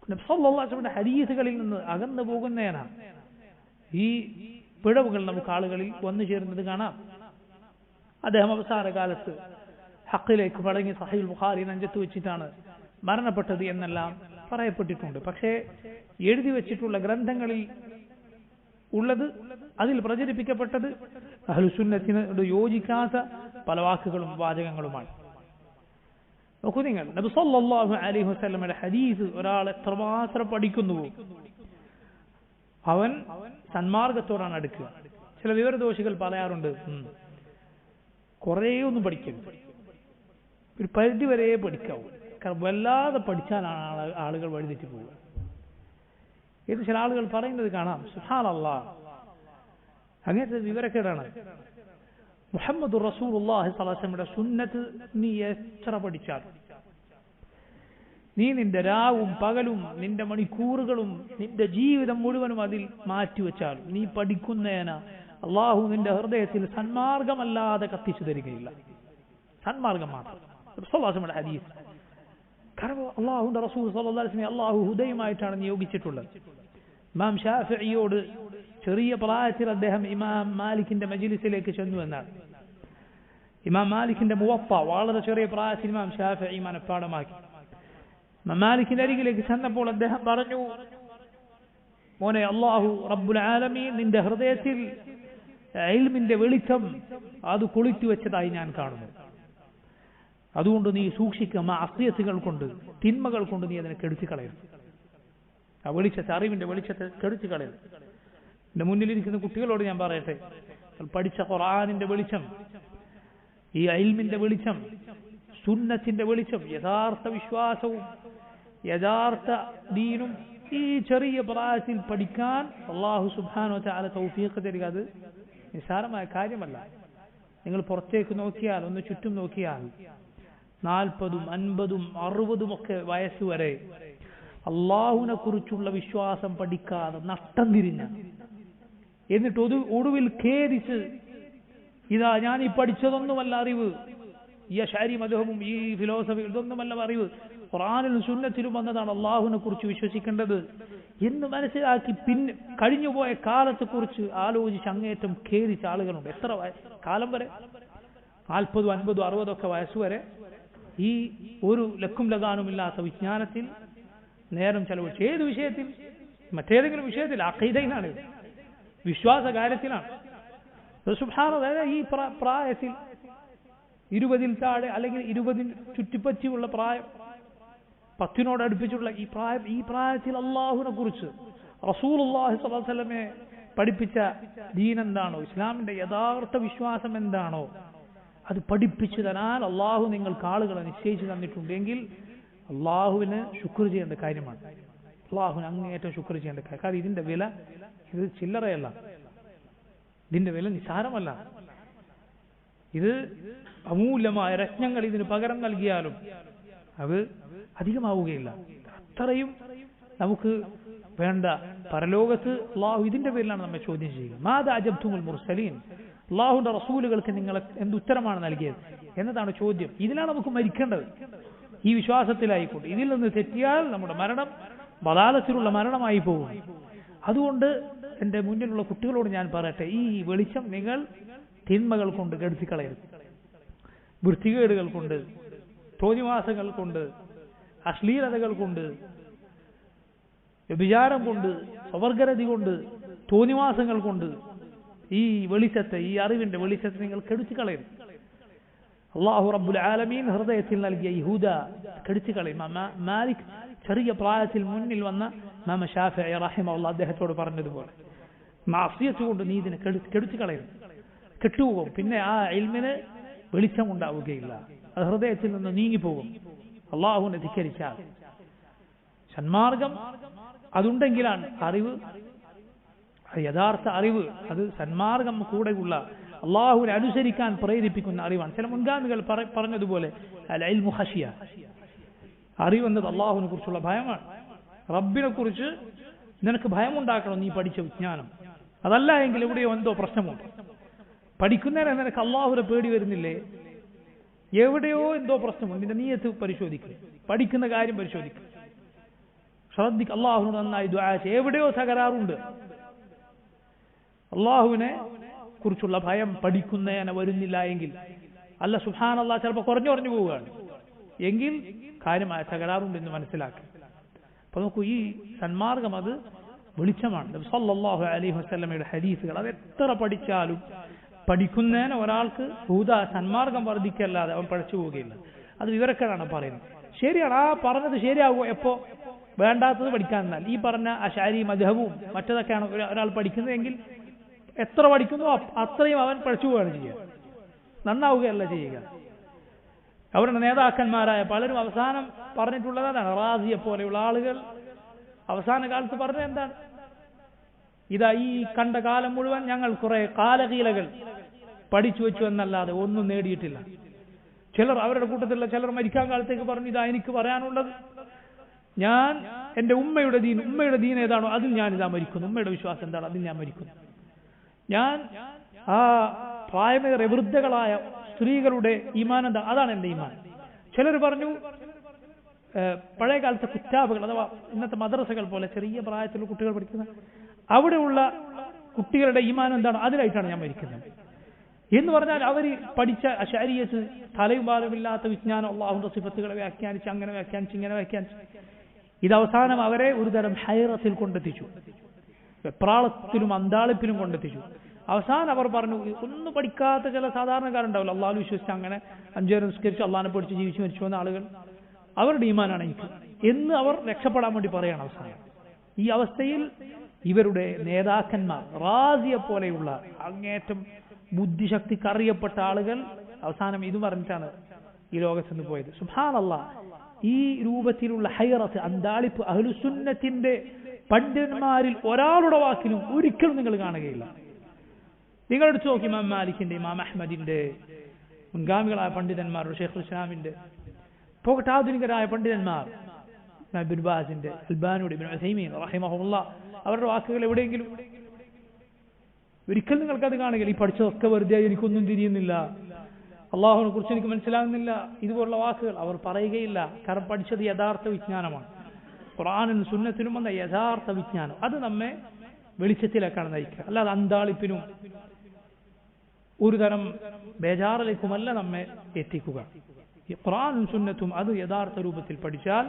B: നബി സല്ലല്ലാഹു അലൈഹി വസല്ലം ഹദീസുകളിൽ നിന്ന് അകന്നു പോകുന്നതാണ് ഈ പിഴവുകൾ നമുക്ക് ആളുകളിൽ വന്നു ചേരുന്നത് കാണാം. അദ്ദേഹം അവസാന കാലത്ത് ഹഖിലേക്ക് മടങ്ങി സഹീഹുൽ ബുഖാരി നെഞ്ചത്ത് വെച്ചിട്ടാണ് മരണപ്പെട്ടത് എന്നെല്ലാം പറയപ്പെട്ടിട്ടുണ്ട്. പക്ഷേ എഴുതി വെച്ചിട്ടുള്ള ഗ്രന്ഥങ്ങളിൽ ഉള്ളത്, അതിൽ പ്രചരിപ്പിക്കപ്പെട്ടത് അഹ്ലുസുന്നത്തിനോട് യോജിക്കാത്ത പല വാക്കുകളും വാചകങ്ങളുമാണ്. നോക്കൂ നിങ്ങൾ, നബി സല്ലല്ലാഹു അലൈഹി വസല്ലമയുടെ ഹദീസ് ഒരാൾ എത്രമാത്രം പഠിക്കുന്നുവോ അവൻ സന്മാർഗത്തോടാണ് അടുക്കുക. ചില വിവരദോഷികൾ പറയാറുണ്ട്, കുറേ ഒന്നും പഠിക്കരുത്, ഒരു പരിധി വരെ പഠിക്കാവൂ, കാരണം വല്ലാതെ പഠിച്ചാലാണ് ആളുകൾ വഴിതെറ്റി പോവുക. ഇത് ചില ആളുകൾ പറയുന്നത് കാണാം. സുബ്ഹാനല്ലാഹ്, അങ്ങനത്തെ വിവരക്കേടാണ്. മുഹമ്മദ് റസൂലുള്ളാഹി സ്വല്ലല്ലാഹു അലൈഹി വസല്ലമയുടെ സുന്നത്ത് നീ എത്ര പഠിച്ചാലും, നീ നിന്റെ രാവും പകലും നിന്റെ മണിക്കൂറുകളും നിന്റെ ജീവിതം മുഴുവനും അതിൽ മാറ്റിവെച്ചാലും, നീ പഠിക്കുന്നതിന് അള്ളാഹു നിന്റെ ഹൃദയത്തിൽ സന്മാർഗമല്ലാതെ കത്തിച്ചു തരികയില്ല. സന്മാർഗം മാത്രം. ഹദീസ്. കാരണം അള്ളാഹുവിന്റെ റസൂൽ സ്വല്ലല്ലാഹു അലൈഹി വസല്ലം അള്ളാഹു ഹുദയുമായിട്ടാണ് നിയോഗിച്ചിട്ടുള്ളത്. ഇമാം ഷാഫിഈയോട് ചെറിയ പ്രായത്തിൽ അദ്ദേഹം ഇമാം മാലിക്കിന്റെ മജ്ലിസിലേക്ക് ചെന്നു എന്നാണ്. ഇമാം മാലിക്കിന്റെ മുവത്ത വളരെ ചെറിയ പ്രായത്തിൽ ഇമാം ഷാഫിഈ മനഃപ്പാഠമാക്കി. ഇമാം മാലിക്കിന്റെ അരികിലേക്ക് ചെന്നപ്പോൾ അദ്ദേഹം പറഞ്ഞു, മോനെ, അള്ളാഹു റബ്ബുൽ ആലമീൻ നിന്റെ ഹൃദയത്തിൽ ഇൽമിന്റെ വെളിച്ചം അത് കൊളുത്തി വെച്ചതായി ഞാൻ കാണുന്നു. അതുകൊണ്ട് നീ സൂക്ഷിക്കുക, അസ്തിയത്തുകൾ കൊണ്ട്, തിന്മകൾ കൊണ്ട് നീ അതിനെ കെടുത്തി കളയരുത്. ആ വെളിച്ചത്തെ, അറിവിന്റെ വെളിച്ചത്തെ കെടുത്തി കളയരുത്. എന്റെ മുന്നിലിരിക്കുന്ന കുട്ടികളോട് ഞാൻ പറയട്ടെ, പഠിച്ച ഖുർആനിന്റെ വെളിച്ചം, ഈ ഇൽമിന്റെ വെളിച്ചം, സുന്നത്തിന്റെ വെളിച്ചം, യഥാർത്ഥ വിശ്വാസവും യഥാർത്ഥ ദീനും ഈ ചെറിയ പ്രായത്തിൽ പഠിക്കാൻ അല്ലാഹു സുബ്ഹാനഹു വ തആല തൗഫീഖ് തരിക. അത് നിസ്സാരമായ കാര്യമല്ല. നിങ്ങൾ പുറത്തേക്ക് നോക്കിയാൽ, ഒന്ന് ചുറ്റും നോക്കിയാൽ 40, 50, 60 ഒക്കെ വയസ്സുവരെ അള്ളാഹുവിനെ കുറിച്ചുള്ള വിശ്വാസം പഠിക്കാതെ നഷ്ടം തിരിഞ്ഞ, എന്നിട്ട് ഒടുവിൽ ഖേദിച്ച്, ഇതാ ഞാൻ ഈ പഠിച്ചതൊന്നുമല്ല അറിവ്, ഈ അശ്അരി മദ്ഹബും ഈ ഫിലോസഫി ഇതൊന്നുമല്ല അറിവ്, ഖുർആനിലും സുന്നത്തിലും വന്നതാണ് അള്ളാഹുവിനെ കുറിച്ച് വിശ്വസിക്കേണ്ടത് എന്ന് മനസ്സിലാക്കി പിന്നെ കഴിഞ്ഞുപോയ കാലത്തെക്കുറിച്ച് ആലോചിച്ച് അങ്ങേറ്റം ഖേദിച്ച ആളുകളുണ്ട്. എത്ര കാലം വരെ 40, 50, 60 വയസ്സുവരെ ഈ ഒരു ലക്കും ലഗാനുമില്ലാത്ത വിജ്ഞാനത്തിൽ നേരം ചെലവഴിച്ചു. ഏത് വിഷയത്തിൽ? മറ്റേതെങ്കിലും വിഷയത്തിൽ? അഖീദയിലാണ്, വിശ്വാസ കാര്യത്തിലാണ്. സുബ്ഹാനല്ലാഹ്, ഈ പ്രായത്തിൽ 20 താഴെ അല്ലെങ്കിൽ 20 ചുറ്റിപ്പറ്റിയുള്ള പ്രായം, 10 അടുപ്പിച്ചുള്ള ഈ പ്രായത്തിൽ അള്ളാഹുവിനെ കുറിച്ച് റസൂലുള്ളാഹി സ്വല്ലല്ലാഹു അലൈഹി വസല്ലമയെ പഠിപ്പിച്ച ദീൻ എന്താണോ, ഇസ്ലാമിന്റെ യഥാർത്ഥ വിശ്വാസം എന്താണോ അത് പഠിപ്പിച്ചു തരാൻ അള്ളാഹു നിങ്ങൾക്ക് ആളുകളെ നിശ്ചയിച്ചു തന്നിട്ടുണ്ടെങ്കിൽ അള്ളാഹുവിന് ശുക്ർ ചെയ്യേണ്ട കാര്യമാണ്. അള്ളാഹുവിന് അങ്ങേയറ്റം ശുക്ർ ചെയ്യേണ്ട കാര്യം. കാരണം ഇതിന്റെ വില ഇത് ചില്ലറയല്ല, ഇതിന്റെ വില നിസാരമല്ല. ഇത് അമൂല്യമായ രത്നങ്ങൾ ഇതിന് പകരം നൽകിയാലും അത് അധികമാവുകയില്ല. അത്രയും നമുക്ക് വേണ്ട. പരലോകത്ത് അള്ളാഹു ഇതിന്റെ പേരിലാണ് നമ്മെ ചോദ്യം ചെയ്യുക. മാദാ അജബ്തുമുൽ മുർസലീൻ, അള്ളാഹുവിന്റെ റസൂലുകൾക്ക് നിങ്ങൾ എന്തുത്തരമാണ് നൽകിയത് എന്നതാണ് ചോദ്യം. ഇതിലാണ് നമുക്ക് മരിക്കേണ്ടത്, ഈ വിശ്വാസത്തിലായിക്കോട്ടെ. ഇതിൽ നിന്ന് തെറ്റിയാൽ നമ്മുടെ മരണം ബലാലത്തിലുള്ള മരണമായി പോകും. അതുകൊണ്ട് എന്റെ മുന്നിലുള്ള കുട്ടികളോട് ഞാൻ പറയട്ടെ, ഈ വെളിച്ചം നിങ്ങൾ തിന്മകൾ കൊണ്ട് കെടുത്തിക്കളയരുത്. വൃത്തികേടുകൾ കൊണ്ട്, തോന്നിവാസങ്ങൾ കൊണ്ട്, അശ്ലീലതകൾ കൊണ്ട്, വ്യഭിചാരം കൊണ്ട്, സ്വവർഗരതി കൊണ്ട്, തോന്നിവാസങ്ങൾ കൊണ്ട് ഈ വെളിച്ചത്തെ, ഈ അറിവിന്റെ വെളിച്ചത്തെ നിങ്ങൾ കെടുത്തിക്കളയരുത്. അല്ലാഹു റബ്ബുൽ ആലമീൻ ഹൃദയത്തിൽ നൽകിയ ഈ ഹുദ കെടുത്തിക്കളയും. മാലിക് ചെറിയ പ്രായത്തിൽ മുന്നിൽ വന്ന ഇമാം ശാഫിഈ റഹിമഹുല്ലാഹ് അദ്ദേഹത്തോട് പറഞ്ഞതുപോലെ മാസിയത്ത് കൊണ്ട് നീ ഇതിനെ കെടുത്തിക്കളയരുത്, കെട്ടുപോകും. പിന്നെ ആ ഇൽമിന് വെളിച്ചമുണ്ടാവുകയില്ല, അത് ഹൃദയത്തിൽ നിന്ന് നീങ്ങിപ്പോകും. അള്ളാഹുവിനെ ധിക്കരിച്ചാൽ സന്മാർഗം അതുണ്ടെങ്കിലാണ് അറിവ്, യഥാർത്ഥ അറിവ്, അത് സന്മാർഗം കൂടെയുള്ള അള്ളാഹുവിനെ അനുസരിക്കാൻ പ്രേരിപ്പിക്കുന്ന അറിവാണ്. ചില മുൻഗാമികൾ പറഞ്ഞതുപോലെ അൽ ഇൽമു ഖശിയ, അറിവെന്നത് അള്ളാഹുവിനെ കുറിച്ചുള്ള ഭയമാണ്. റബ്ബിനെ കുറിച്ച് നിനക്ക് ഭയമുണ്ടാക്കണം നീ പഠിച്ച വിജ്ഞാനം. അതല്ല എങ്കിൽ എവിടെയോ എന്തോ പ്രശ്നമുണ്ട്. പഠിക്കുന്നതിന് നിനക്ക് അള്ളാഹുവിനെ പേടി വരുന്നില്ലേ? എവിടെയോ എന്തോ പ്രശ്നമുണ്ട്. നിന്റെ നീയത്ത് പരിശോധിക്കുക, പഠിക്കുന്ന കാര്യം പരിശോധിക്കുക, ശ്രദ്ധിക്കുക, അള്ളാഹുവിനോട് നന്നായി ദുആ ചെയ്യുക. എവിടെയോ തകരാറുണ്ട്. അള്ളാഹുവിനെ കുറിച്ചുള്ള ഭയം പഠിക്കുന്നതിന് വരുന്നില്ല എങ്കിൽ, അല്ല സുബ്ഹാനല്ലാഹ് ചിലപ്പോൾ കുറഞ്ഞു പോവുകയാണ് എങ്കിൽ കാര്യമായ തകരാറുണ്ടെന്ന് മനസ്സിലാക്കുക. അപ്പൊ നോക്കൂ, ഈ സന്മാർഗം അത് വെളിച്ചമാണ്. നബി സല്ലല്ലാഹു അലൈഹി വസല്ലമയുടെ ഹദീസുകൾ അത് എത്ര പഠിച്ചാലും പഠിക്കുന്നതിന് ഒരാൾക്ക് സന്മാർഗം വർദ്ധിക്കല്ലാതെ അവൻ പഠിച്ചു പോവുകയില്ല. അത് വിവരക്കേടാണ് പറയുന്നത്. ശരിയാണ്, ആ പറഞ്ഞത് ശരിയാകുമോ? എപ്പോ വേണ്ടാത്തത് പഠിക്കാൻ എന്നാൽ ഈ പറഞ്ഞ അശാരി മദ്ഹബും മറ്റതൊക്കെയാണ് ഒരാൾ പഠിക്കുന്നതെങ്കിൽ എത്ര പഠിക്കുന്നു അത്രയും അവൻ പഠിച്ചു പോവുകയാണ് ചെയ്യുക, നന്നാവുകയല്ല ചെയ്യുക. അവരുടെ നേതാക്കന്മാരായ പലരും അവസാനം പറഞ്ഞിട്ടുള്ളത് അതാണ്. റാസിയെ പോലെയുള്ള ആളുകൾ അവസാന കാലത്ത് പറഞ്ഞത് എന്താണ്? ഇതാ ഈ കണ്ട കാലം മുഴുവൻ ഞങ്ങൾ കുറെ കാലകീലകൾ പഠിച്ചു വെച്ചു എന്നല്ലാതെ ഒന്നും നേടിയിട്ടില്ല. ചിലർ അവരുടെ കൂട്ടത്തിലുള്ള ചിലർ മരിക്കാൻ കാലത്തേക്ക് പറഞ്ഞു, ഇതാ എനിക്ക് പറയാനുള്ളത്, ഞാൻ എന്റെ ഉമ്മയുടെ ദീൻ ഏതാണോ അതിൽ ഞാൻ ഇതാ മരിക്കുന്നു, ഉമ്മയുടെ വിശ്വാസം എന്താണ് അതിൽ ഞാൻ മരിക്കുന്നു. ഞാൻ ആ പ്രായമേറിയ വൃദ്ധകളായ സ്ത്രീകളുടെ ഈമാൻ എന്താ അതാണ് എന്റെ ഈമാൻ. ചിലർ പറഞ്ഞു പഴയ കാലത്തെ കുറ്റാബുകൾ അഥവാ ഇന്നത്തെ മദ്രസകൾ പോലെ ചെറിയ പ്രായത്തിലുള്ള കുട്ടികൾ പഠിക്കുന്ന അവിടെയുള്ള കുട്ടികളുടെ ഈമാൻ എന്താണ് അതിലായിട്ടാണ് ഞാൻ മരിക്കുന്നത് എന്ന് പറഞ്ഞാൽ അവർ പഠിച്ച അശരീയത്ത് തലയും പാലുമില്ലാത്ത വിജ്ഞാനം അല്ലാഹുവിന്റെ സിഫത്തുകളെ വ്യാഖ്യാനിച്ച് അങ്ങനെ വ്യാഖ്യാനിച്ച് ഇങ്ങനെ വ്യാഖ്യാനിച്ച് ഇത് അവസാനം അവരെ ഒരുതരം ഹൈറത്തിൽ കൊണ്ടെത്തിച്ചു, വെപ്രാളത്തിലും അന്താളിപ്പിലും കൊണ്ടെത്തിച്ചു. അവസാനം അവർ പറഞ്ഞു, ഒന്നും പഠിക്കാത്ത ചില സാധാരണക്കാരുണ്ടാവില്ല, അള്ളാഹു വിശ്വസിച്ച് അങ്ങനെ 5 നേരം നിസ്കരിച്ച് അള്ളാഹിനെ പഠിച്ച് ജീവിച്ചു മരിച്ചു വന്ന ആളുകൾ, അവരുടെ ഈമാനാണ് എനിക്ക് എന്ന് അവർ രക്ഷപ്പെടാൻ വേണ്ടി പറയാണ് അവസാനം. ഈ അവസ്ഥയിൽ ഇവരുടെ നേതാക്കന്മാർ റാസിയെ പോലെയുള്ള അങ്ങേറ്റം ബുദ്ധിശക്തിക്ക് അറിയപ്പെട്ട ആളുകൾ അവസാനം ഇത് പറഞ്ഞിട്ടാണ് ഈ ലോകത്ത് നിന്ന് പോയത്. സുബ്ഹാനല്ലാഹ്, ഈ രൂപത്തിലുള്ള ഹൈറത്ത്, അന്താളിപ്പ് അഹ്ലുസുന്നത്തിന്റെ പണ്ഡിതന്മാരിൽ ഒരാളുടെ വാക്കിലും ഒരിക്കലും നിങ്ങൾ കാണുകയില്ല. നിങ്ങളെടുത്ത് നോക്കി ഇമാം മാലിക്കിന്റെ, ഇമാം അഹ്മദിന്റെ, മുൻഗാമികളായ പണ്ഡിതന്മാരുടെ, ഷെയ്ഖുൽ ഇസ്ലാമിന്റെ, പോകട്ടെ ആധുനികരായ പണ്ഡിതന്മാർ ഇബ്നു ബാസിന്റെ, അൽബാനിയുടെ, ഇബ്നു ഉസൈമീൻ റഹിമഹുല്ലാഹ്, അവരുടെ വാക്കുകൾ എവിടെയെങ്കിലും ഒരിക്കൽ നിങ്ങൾക്കത് കാണുകയില്ല. ഈ പഠിച്ചതൊക്കെ വെറുതെ, എനിക്കൊന്നും തിരിയുന്നില്ല, അള്ളാഹുവിനെ കുറിച്ച് എനിക്ക് മനസ്സിലാകുന്നില്ല, ഇതുപോലുള്ള വാക്കുകൾ അവർ പറയുകയില്ല. കാരണം പഠിച്ചത് യഥാർത്ഥ വിജ്ഞാനമാണ്. ഖുർആനിനും സുന്നത്തിനും വന്ന യഥാർത്ഥ വിജ്ഞാനം അത് നമ്മെ വെളിച്ചത്തിലേക്കാണ് നയിക്കുക. അല്ലാതെ അന്താളിപ്പിനും ഒരു തരം ബേജാറിലേക്കുമല്ല നമ്മെ എത്തിക്കുക. ഈ ഖുർആനും സുന്നത്തും അത് യഥാർത്ഥ രൂപത്തിൽ പഠിച്ചാൽ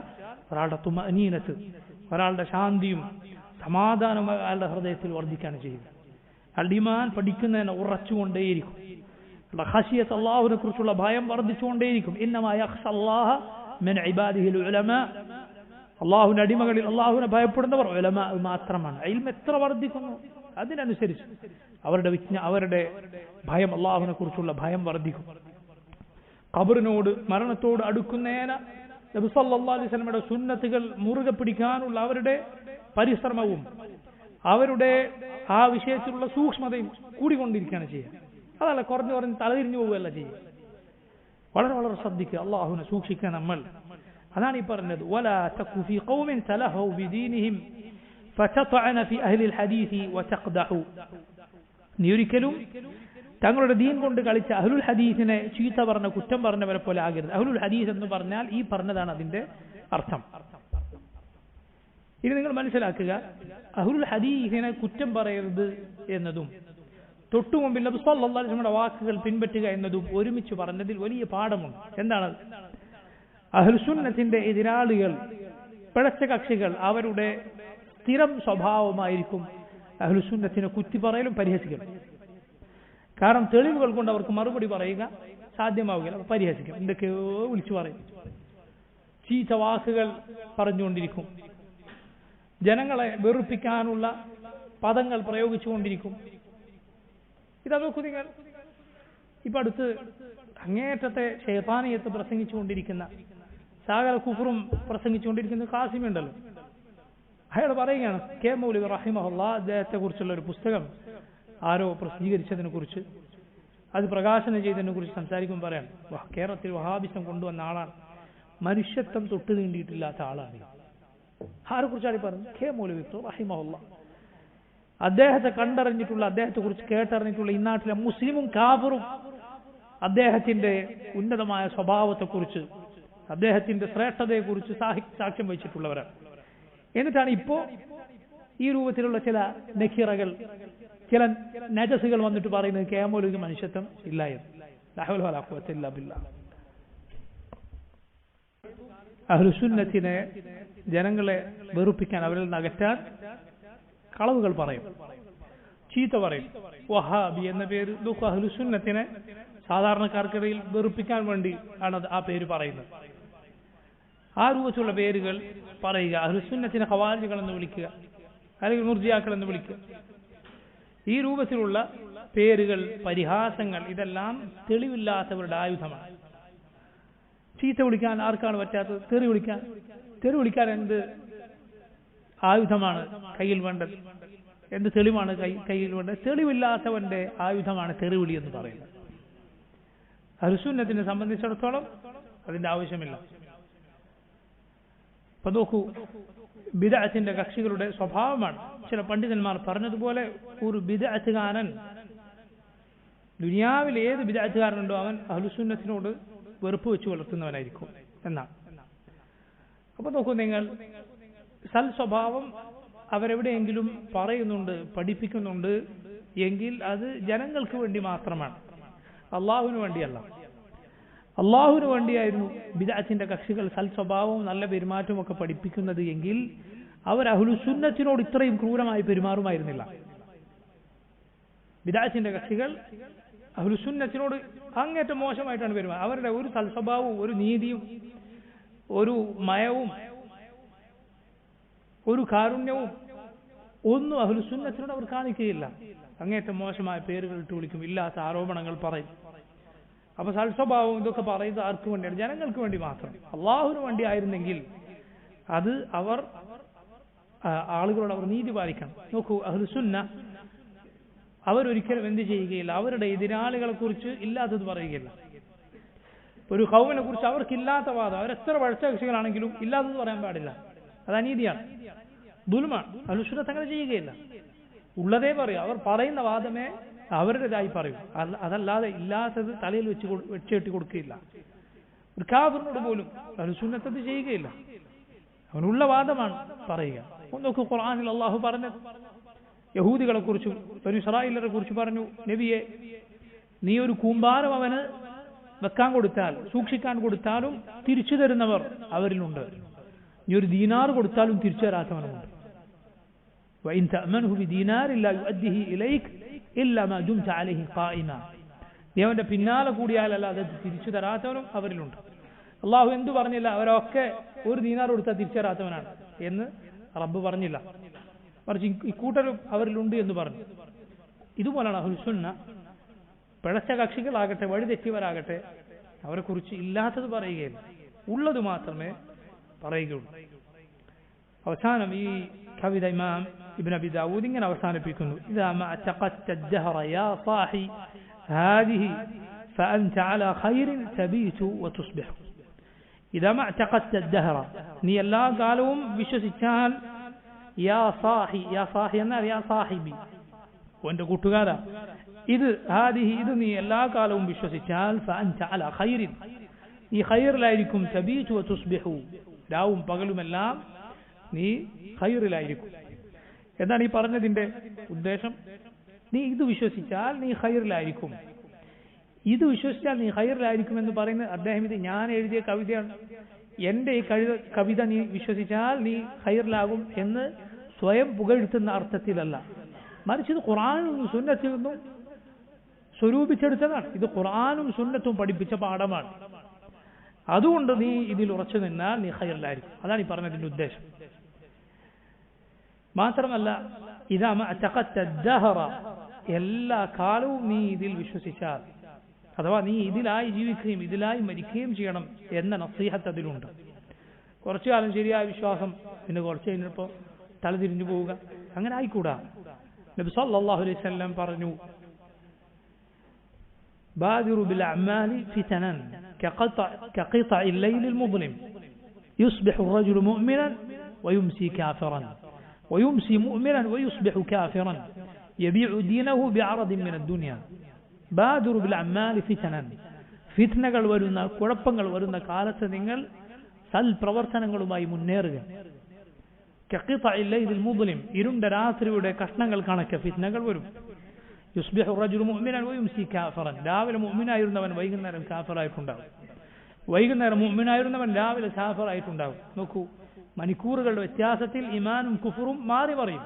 B: ഒരാളുടെ തുമഅനീനത്ത്, ഒരാളുടെ ശാന്തിയും സമാധാനവും അയാളുടെ ഹൃദയത്തിൽ വർദ്ധിക്കുകയാണ് ചെയ്യുക. അയാളുടെ ഈമാൻ പഠിക്കുന്നതിനെ ഉറച്ചുകൊണ്ടേയിരിക്കും. ഖശിയത്ത്, അല്ലാഹുവിനെ കുറിച്ചുള്ള ഭയം വർദ്ധിച്ചുകൊണ്ടേയിരിക്കും. ഇന്നമാ യഖ്ശല്ലാഹ മിൻ ഇബാദിഹിൽ ഉലമാ, അള്ളാഹുവിന്റെ അടിമകളിൽ അള്ളാഹുവിനെ ഭയപ്പെടുന്നവർ ഉലമാ മാത്രമാണ്. ഇൽമ് എത്ര വർദ്ധിക്കുന്നു അതിനനുസരിച്ച് അവരുടെ ഭയം, അള്ളാഹുവിനെ കുറിച്ചുള്ള ഭയം വർദ്ധിക്കും. ഖബറിനോട്, മരണത്തോട് അടുക്കുന്നേന നബി സല്ലല്ലാഹു അലൈഹി വസല്ലമയുടെ സുന്നത്തുകൾ മുറുകെ പിടിക്കാനുള്ള അവരുടെ പരിശ്രമവും അവരുടെ ആ വിഷയത്തിലുള്ള സൂക്ഷ്മതയും കൂടിക്കൊണ്ടിരിക്കുകയാണ് ചെയ്യുക. അതല്ല കുറഞ്ഞു കുറഞ്ഞ് തലതിരിഞ്ഞു പോവുകയല്ല ചെയ്യുക. വളരെ വളരെ ശ്രദ്ധിക്കുക, അള്ളാഹുവിനെ സൂക്ഷിക്കുക നമ്മൾ. അതാണ് ഈ പറഞ്ഞത്, വലാ തകു ഫീ ഖൗമിൻ തലഹു ബിദീനിഹിം ഫതതഅന ഫീ അഹ്ലിൽ ഹദീസി വതഖദഹു. നീ ഒരിക്കലും തങ്ങളുടെ ദീൻ കൊണ്ട് കളിച്ച അഹ്ലുൽ ഹദീസിനെ ചീത്ത പറഞ്ഞ, കുറ്റം പറഞ്ഞവരെ പോലെ ആകരുത്. അഹ്ലുൽ ഹദീസ് എന്ന് പറഞ്ഞാൽ ഈ പറഞ്ഞതാണ് അതിന്റെ അർത്ഥം. ഇനി നിങ്ങൾ മനസ്സിലാക്കുക, അഹ്ലുൽ ഹദീസിനെ കുറ്റം പറയരുത് എന്നതും തൊട്ടുമുമ്പിൽ നബി സല്ലല്ലാഹു അലൈഹി വസല്ലമയുടെ വാക്കുകൾ പിൻപറ്റുക എന്നതും ഒരുമിച്ച് പറഞ്ഞതിൽ വലിയ പാഠമുണ്ട്. എന്താണ്? അഹ്ലുസുന്നത്തിന്റെ എതിരാളികൾ, പിഴച്ച കക്ഷികൾ, അവരുടെ സ്ഥിരം സ്വഭാവമായിരിക്കും അഹ്ലുസുന്നത്തിനെ കുത്തി പറയലും പരിഹസിക്കലും. കാരണം തെളിവുകൾ കൊണ്ട് അവർക്ക് മറുപടി പറയുക സാധ്യമാവുകയില്ല, പരിഹസിക്കും, എന്തൊക്കെയോ വിളിച്ചു പറയും, ചീത്ത വാക്കുകൾ പറഞ്ഞുകൊണ്ടിരിക്കും, ജനങ്ങളെ വെറുപ്പിക്കാനുള്ള പദങ്ങൾ പ്രയോഗിച്ചുകൊണ്ടിരിക്കും. ഇതാ നോക്കൂ നിങ്ങൾ, ഇപ്പൊ അടുത്ത് അങ്ങേറ്റത്തെ ശൈത്താനിയത്ത് പ്രസംഗിച്ചുകൊണ്ടിരിക്കുന്ന, സകല കുഫറും പ്രസംഗിച്ചുകൊണ്ടിരിക്കുന്ന ഖാസിമി ഉണ്ടല്ലോ, അയാൾ പറയുകയാണ് കെ മൗലവി റഹിമഹുല്ലാഹ് അദ്ദേഹത്തെ കുറിച്ചുള്ള ഒരു പുസ്തകം ആരോ പ്രസിദ്ധീകരിച്ചതിനെ കുറിച്ച്, അത് പ്രകാശനം ചെയ്തതിനെ കുറിച്ച് സംസാരിക്കുമ്പോൾ പറയാം, കേരളത്തിൽ വഹാബിസം കൊണ്ടുവന്ന ആളാണ്, മനുഷ്യത്വം തൊട്ട് നീണ്ടിയിട്ടില്ലാത്ത ആളാണ്. ആരെ കുറിച്ചാണ് പറഞ്ഞത്? കെ മൗലവി റഹിമഹുല്ലാഹ്. അദ്ദേഹത്തെ കണ്ടറിഞ്ഞിട്ടുള്ള, അദ്ദേഹത്തെ കുറിച്ച് കേട്ടറിഞ്ഞിട്ടുള്ള ഈ നാട്ടിലെ മുസ്ലിമും കാഫറും അദ്ദേഹത്തിന്റെ ഉന്നതമായ സ്വഭാവത്തെക്കുറിച്ച്, അദ്ദേഹത്തിന്റെ ശ്രേഷ്ഠതയെക്കുറിച്ച് സാക്ഷ്യം വഹിച്ചിട്ടുള്ളവരാണ്. എന്നിട്ടാണ് ഇപ്പോ ഈ രൂപത്തിലുള്ള ചില നഖീറകൾ, ചില നജസുകൾ വന്നിട്ട് പറയുന്നത് കെ മൗലവിക്ക് മനുഷ്യത്വം ഇല്ല എന്ന്. അഹ്ലുസുന്നത്തിനെ ജനങ്ങളെ വെറുപ്പിക്കാൻ, അവരിൽ നിന്ന് അകറ്റാൻ കളവുകൾ പറയും, ചീത്ത പറയും. വഹാബി എന്ന പേര് നോക്കൂ, അഹ്ലുസുന്നത്തിനെ സാധാരണക്കാർക്കിടയിൽ വെറുപ്പിക്കാൻ വേണ്ടി ആണ് ആ പേര് പറയുന്നത്. ആ രൂപത്തിലുള്ള പേരുകൾ പറയുക, അഹ്ലുസുന്നത്തിനെ ഖവാരിജികൾ എന്ന് വിളിക്കുക, അല്ലെങ്കിൽ മുർജിയാക്കൾ എന്ന് വിളിക്കുക. ഈ രൂപത്തിലുള്ള പേരുകൾ, പരിഹാസങ്ങൾ, ഇതെല്ലാം തെളിവില്ലാത്തവരുടെ ആയുധമാണ്. ചീത്ത വിളിക്കാൻ ആർക്കാണ് പറ്റാത്തത്? തെറി വിളിക്കാൻ എന്ത് ആയുധമാണ് കയ്യിൽ വേണ്ടത്? എന്ത് തെളിവാണ് കയ്യിൽ വേണ്ടത്? തെളിവില്ലാത്തവന്റെ ആയുധമാണ് തെറിവിളി എന്ന് പറയുന്നത്. അഹ്ലുസുന്നത്തിനെ സംബന്ധിച്ചിടത്തോളം അതിന്റെ ആവശ്യമില്ല. അപ്പൊ നോക്കൂ, ബിദ്അത്തിന്റെ കക്ഷികളുടെ സ്വഭാവമാണ്. ചില പണ്ഡിതന്മാർ പറഞ്ഞതുപോലെ, ഒരു ബിദ്അത്തുകാരൻ, ദുനിയാവിൽ ഏത് ബിദ്അത്തുകാരനുണ്ടോ അവൻ അഹ്ലുസുന്നത്തിനോട് വെറുപ്പ് വെച്ച് വളർത്തുന്നവനായിരിക്കും എന്നാണ്. അപ്പൊ നോക്കൂ നിങ്ങൾ, സൽ സ്വഭാവം അവരെവിടെയെങ്കിലും പറയുന്നുണ്ട്, പഠിപ്പിക്കുന്നുണ്ട് എങ്കിൽ അത് ജനങ്ങൾക്ക് വേണ്ടി മാത്രമാണ്, അള്ളാഹുവിന് വേണ്ടിയല്ല. അള്ളാഹുവിന് വേണ്ടിയായിരുന്നു ബിദ്അത്തിന്റെ കക്ഷികൾ സൽ സ്വഭാവവും നല്ല പെരുമാറ്റവും ഒക്കെ പഠിപ്പിക്കുന്നത് എങ്കിൽ അവർ അഹ്ലുസുന്നത്തിനോട് ഇത്രയും ക്രൂരമായി പെരുമാറുമായിരുന്നില്ല. ബിദ്അത്തിന്റെ കക്ഷികൾ അഹ്ലുസുന്നത്തിനോട് അങ്ങേറ്റം മോശമായിട്ടാണ് പെരുമാറുന്നത്. അവരുടെ ഒരു സൽ സ്വഭാവവും ഒരു നീതിയും ഒരു മയവും ഒരു കാരുണ്യവും ഒന്നും അഹ്ലുസുന്നത്തിനോട് അവർ കാണിക്കുകയില്ല. അങ്ങേറ്റം മോശമായ പേരുകൾ ഇട്ട് വിളിക്കും, ഇല്ലാത്ത ആരോപണങ്ങൾ പറയും. അപ്പൊ സൽസ്വഭാവം ഇതൊക്കെ പറയുന്നത് ആർക്ക് വേണ്ടിയാണ്? ജനങ്ങൾക്ക് വേണ്ടി മാത്രം. അള്ളാഹുവിന് വേണ്ടി ആയിരുന്നെങ്കിൽ അത് ആളുകളോട് അവർ നീതി പാലിക്കണം. നോക്കൂ, അഹ്ലുസുന്ന അവരൊരിക്കലും എന്ത് ചെയ്യുകയില്ല, അവരുടെ എതിരാളികളെ കുറിച്ച് ഇല്ലാത്തത് പറയുകയില്ല. ഒരു ഖൗമിനെ കുറിച്ച് അവർക്കില്ലാത്ത വാദം, അവരെത്ര പഴച്ച കക്ഷികളാണെങ്കിലും ഇല്ലാത്തത് പറയാൻ പാടില്ല. അത് അനീതിയാണ്, ദുൽമാണ്. അഹ്ലുസുന്ന അങ്ങനെ ചെയ്യുകയില്ല, ഉള്ളതേ പറയും. അവർ പറയുന്ന വാദമേ അവരുടേതായി പറയും. അതല്ലാതെ ഇല്ലാത്തത് തലയിൽ വെച്ചുകെട്ടി കൊടുക്കുകയില്ല. ഒരു കാഫിറിനോട് പോലും അഹ്ലുസുന്നത്ത് ചെയ്യുകയില്ല. അവനുള്ള വാദമാണ് പറയുക. ഒന്നൊക്കെ ഖുർആനിൽ അള്ളാഹു പറഞ്ഞത് യഹൂദികളെ കുറിച്ചും ബനൂ ഇസ്രായേലിനെ കുറിച്ച് പറഞ്ഞു, നബിയെ, നീ ഒരു കൂമ്പാരം അവന് വെക്കാൻ കൊടുത്താൽ, സൂക്ഷിക്കാൻ കൊടുത്താലും തിരിച്ചു തരുന്നവർ അവരിലുണ്ട്. നീ ഒരു ദീനാർ കൊടുത്താലും തിരിച്ചു തരാത്തവനുമുണ്ട്. وإن تأمنه بدينار لا يؤديه إليك إلا ما دمت عليه قائما. നീ അവന്റെ പിന്നാലെ കൂടിയാലല്ലാതെ തിരിച്ചു തരാത്തവനും അവരിലുണ്ട്. അള്ളാഹു എന്തു പറഞ്ഞില്ല? അവരൊക്കെ ഒരു ദീനാർ കൊടുത്താൽ തിരിച്ചു തരാത്തവനാണ് എന്ന് റബ്ബ് പറഞ്ഞില്ല. മറിച്ച് ഇക്കൂട്ടരും അവരിലുണ്ട് എന്ന് പറഞ്ഞു. ഇതുപോലാണ് അഹ്ലുസുന്ന. പിഴച്ച കക്ഷികളാകട്ടെ വഴിതെറ്റിയവരാകട്ടെ അവരെ കുറിച്ച് ഇല്ലാത്തത് പറയുകയില്ല, ഉള്ളത് മാത്രമേ പറയുകയുള്ളൂ. അവസാനം ഈ കവിത ഇമാം ഇബ്നു അബി ദാവൂദ് ഇങ്ങനെ അവസാനിപ്പിക്കുന്നു: ഇദാ മാ തഖത്ത الدهر يا صاحي هذه فأنت على خير تبيت وتصبح. إذا ما اعتقدت الدهر നീ എല്ലാ കാലവും വിശ്വസിച്ചാൽ യാ സാഹി, യാ സാഹി എന്നാൽ യാ സാഹിബി, എന്റെ കൂട്ടുകാരാ, ഇത് ഹാദിഹി, ഇത് നീ എല്ലാ കാലവും വിശ്വസിച്ചാൽ ഫഅൻത അലാ ഖൈറിൻ, നീ ഖൈറിലായിരിക്കും. തബീതു വതുസ്ബിഹു, രാവും പകലുമെല്ലാം നീ ഖൈറിലായിരിക്കും. എന്താണ് ഈ പറഞ്ഞതിന്റെ ഉദ്ദേശം? നീ ഇത് വിശ്വസിച്ചാൽ നീ ഖൈറിലായിരിക്കും. ഇത് വിശ്വസിച്ചാൽ നീ ഖൈറിലായിരിക്കും എന്ന് പറയുന്നത് അദ്ദേഹം ഇത് ഞാൻ എഴുതിയ കവിതയാണ്. എന്റെ ഈ കവിത നീ വിശ്വസിച്ചാൽ നീ ഖൈറിലാകും എന്ന് സ്വയം പുകഴ്ത്തുന്ന അർത്ഥത്തിലല്ല, മറിച്ച് ഇത് ഖുർആനിൽ നിന്നും സുന്നത്തിൽ നിന്നും സ്വരൂപിച്ചെടുത്തതാണ്. ഇത് ഖുർആനും സുന്നത്തും പഠിപ്പിച്ച പാഠമാണ്. അതുകൊണ്ട് നീ ഇതിൽ ഉറച്ചു നിന്നാൽ നീ ഖൈറിലായിരിക്കും. അതാണ് ഈ പറഞ്ഞതിന്റെ ഉദ്ദേശം. മാത്രമല്ല, ഇദാ മാ തഖത്ത الدهر, എല്ലാ കാലവും നീ ഇതിൽ വിശ്വസിച്ചാൽ, അഥവാ നീ ഇതിലായി ജീവിക്കുകയും ഇതിലായി മരിക്കുകയും ചെയ്യണം എന്ന നസീഹത്ത് അതിലുണ്ട്. കുറച്ചു കാലം ശരിയായ വിശ്വാസം, പിന്നെ കുറച്ച് കഴിഞ്ഞപ്പോൾ തലതിരിഞ്ഞു പോവുക, അങ്ങനെ ആയിക്കൂടാ. നബി സല്ലല്ലാഹു അലൈഹി വസല്ലം പറഞ്ഞു: ബാദിറു ബിൽ അഅമാലി ഫിതനൻ കഖിطع الليل المظلم يصبح الرجل مؤمنا ويمسي كافرا ويمسي مؤمنا ويصبح كافرا يبيع دينه بعرض من الدنيا. ബാദിറു ബിൽ അഅമാലി ഫിതനൻ, ഫിത്നകൾ വരുന്ന, കുഴപ്പങ്ങൾ വരുന്ന കാലത്ത് നിങ്ങൾ സൽപ്രവർത്തനങ്ങളുമായി മുന്നേറുക. കഖിطع الليل المظلم, ഇരുണ്ട രാത്രിയുടെ കഷ്ണങ്ങൾ കണക്കെ ഫിത്നകൾ വരും. യുസ്ബിഹു الرجل مؤمنا ويمسي كافرا, രാവിലെ മുഅ്മിനായിരുന്നവൻ വൈകുന്നേരം കാഫിറായിട്ടുണ്ടാവും, വൈകുന്നേരം മുഅ്മിനായിരുന്നവൻ രാവിലെ കാഫിറായിട്ടുണ്ടാവും. നോക്കൂ, മണിക്കൂറുകളുടെ വ്യത്യാസത്തിൽ ഈമാനും കുഫറും മാറി മറിയും.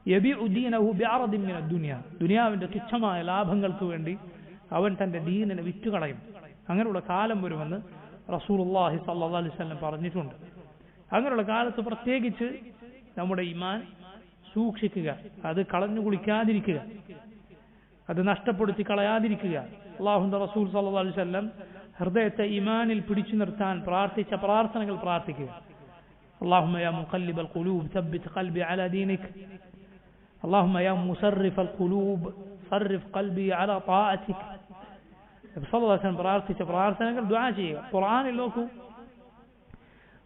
B: യബിഉ ദീനഹു ബിഅറദിൻ മിന ദുനിയ, ദുനിയാവിന്റെ തുച്ഛമായ ലാഭങ്ങൾക്ക് വേണ്ടി അവൻ തന്റെ ദീനിനെ വിറ്റുകളയും. അങ്ങനെയുള്ള കാലം വരുമെന്ന് റസൂലുള്ളാഹി സ്വല്ലല്ലാഹു അലൈഹി വസല്ലം പറഞ്ഞിട്ടുണ്ട്. അങ്ങനെയുള്ള കാലത്ത് പ്രത്യേകിച്ച് നമ്മുടെ ഈമാൻ സൂക്ഷിക്കുക, അത് കളഞ്ഞു കുളിക്കാതിരിക്കുക, അത് നഷ്ടപ്പെടുത്തി കളയാതിരിക്കുക. അല്ലാഹുവിന്റെ റസൂൽ സ്വല്ലല്ലാഹു അലൈഹി വസല്ലം ഹൃദയത്തെ ഈമാനിൽ പിടിച്ചു നിർത്താൻ പ്രാർത്ഥിച്ച പ്രാർത്ഥനകൾ പ്രാർത്ഥിക്കുക. اللهم يا مقلب القلوب ثبت قلبي على دينك. اللهم يا مصرف القلوب صرف قلبي على طاعتك. صلى الله عليه وسلم പ്രാർത്ഥിച്ച പ്രാർത്ഥനകൾ ദുആ ചെയ്യുക. ഖുർആനിൽ നോക്കൂ,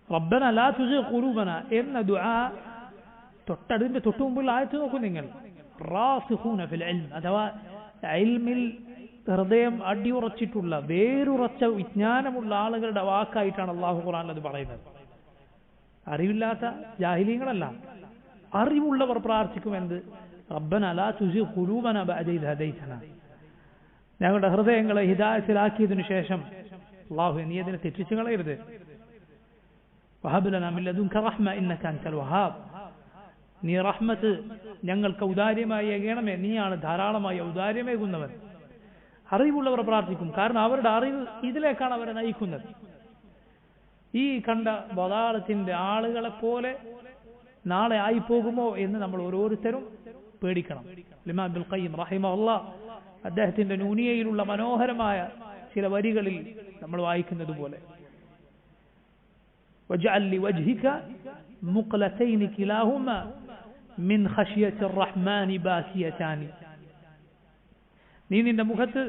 B: ربنا لا تزغ قلوبنا എന്ന ദുആ തൊട്ടതിന്റെ തൊട്ടുമുമ്പുള്ള ആയത്ത് നോക്കൂ നിങ്ങൾ. റാസിഖൂന ഫിൽ ഇൽം, അഥവാ ഇൽമിൽ ഹൃദയം അടിയുറച്ചിട്ടുള്ള വേരുറച്ച വിജ്ഞാനമുള്ള ആളുകളുടെ വാക്കായിട്ടാണ് അല്ലാഹു ഖുർആനിൽ അത് പറയുന്നത്. അറിവില്ലാത്ത ജാഹിലീങ്ങളല്ല, അറിവുള്ളവർ പ്രാർത്ഥിക്കുമെന്ത്? റബ്ബന ലാ തുസിഗ് ഖുലൂബന ബഅദ ഇദ് ഹദൈതന, ഞങ്ങളുടെ ഹൃദയങ്ങളെ ഹിദായത്തിലാക്കിയതിനു ശേഷം അല്ലാഹു നീ അതിനെ തെറ്റിച്ചു കളയരുത്. വഹബ് ലനാ മിൻ ലദുൻക റഹ്മ ഇന്നക അൻതൽ വഹാബ്, നീ റഹ്മത്ത് ഞങ്ങൾക്ക് ഔദാര്യമായി ഏകണമേ, നീയാണ് ധാരാളമായി ഔദാര്യമേകുന്നവൻ. അറിവുള്ളവർ പ്രാർത്ഥിക്കും, കാരണം അവരുടെ അറിവ് ഇതിലേക്കാണ് അവരെ നയിക്കുന്നത്. ഈ കണ്ട ബദാലത്തിന്റെ ആളുകളെ പോലെ നാളെ ആയിപ്പോകുമോ എന്ന് നമ്മൾ ഓരോരുത്തരും പേടിക്കണം. ഇമാം ഇബ്നുൽ ഖയ്യിം റഹിമഹുല്ലാഹ് അദ്ദേഹത്തിന്റെ നൂനിയയിലുള്ള മനോഹരമായ ചില വരികളിൽ നമ്മൾ വായിക്കുന്നത് പോലെ, വജഅൽ ലിവജ്ഹിക മുഖ്ലതൈനി കിലാഹുമാ മിൻ ഖശ്യത്തി റഹ്മാനി ബാകിയതാനി, നീ നിന്റെ മുഖത്ത്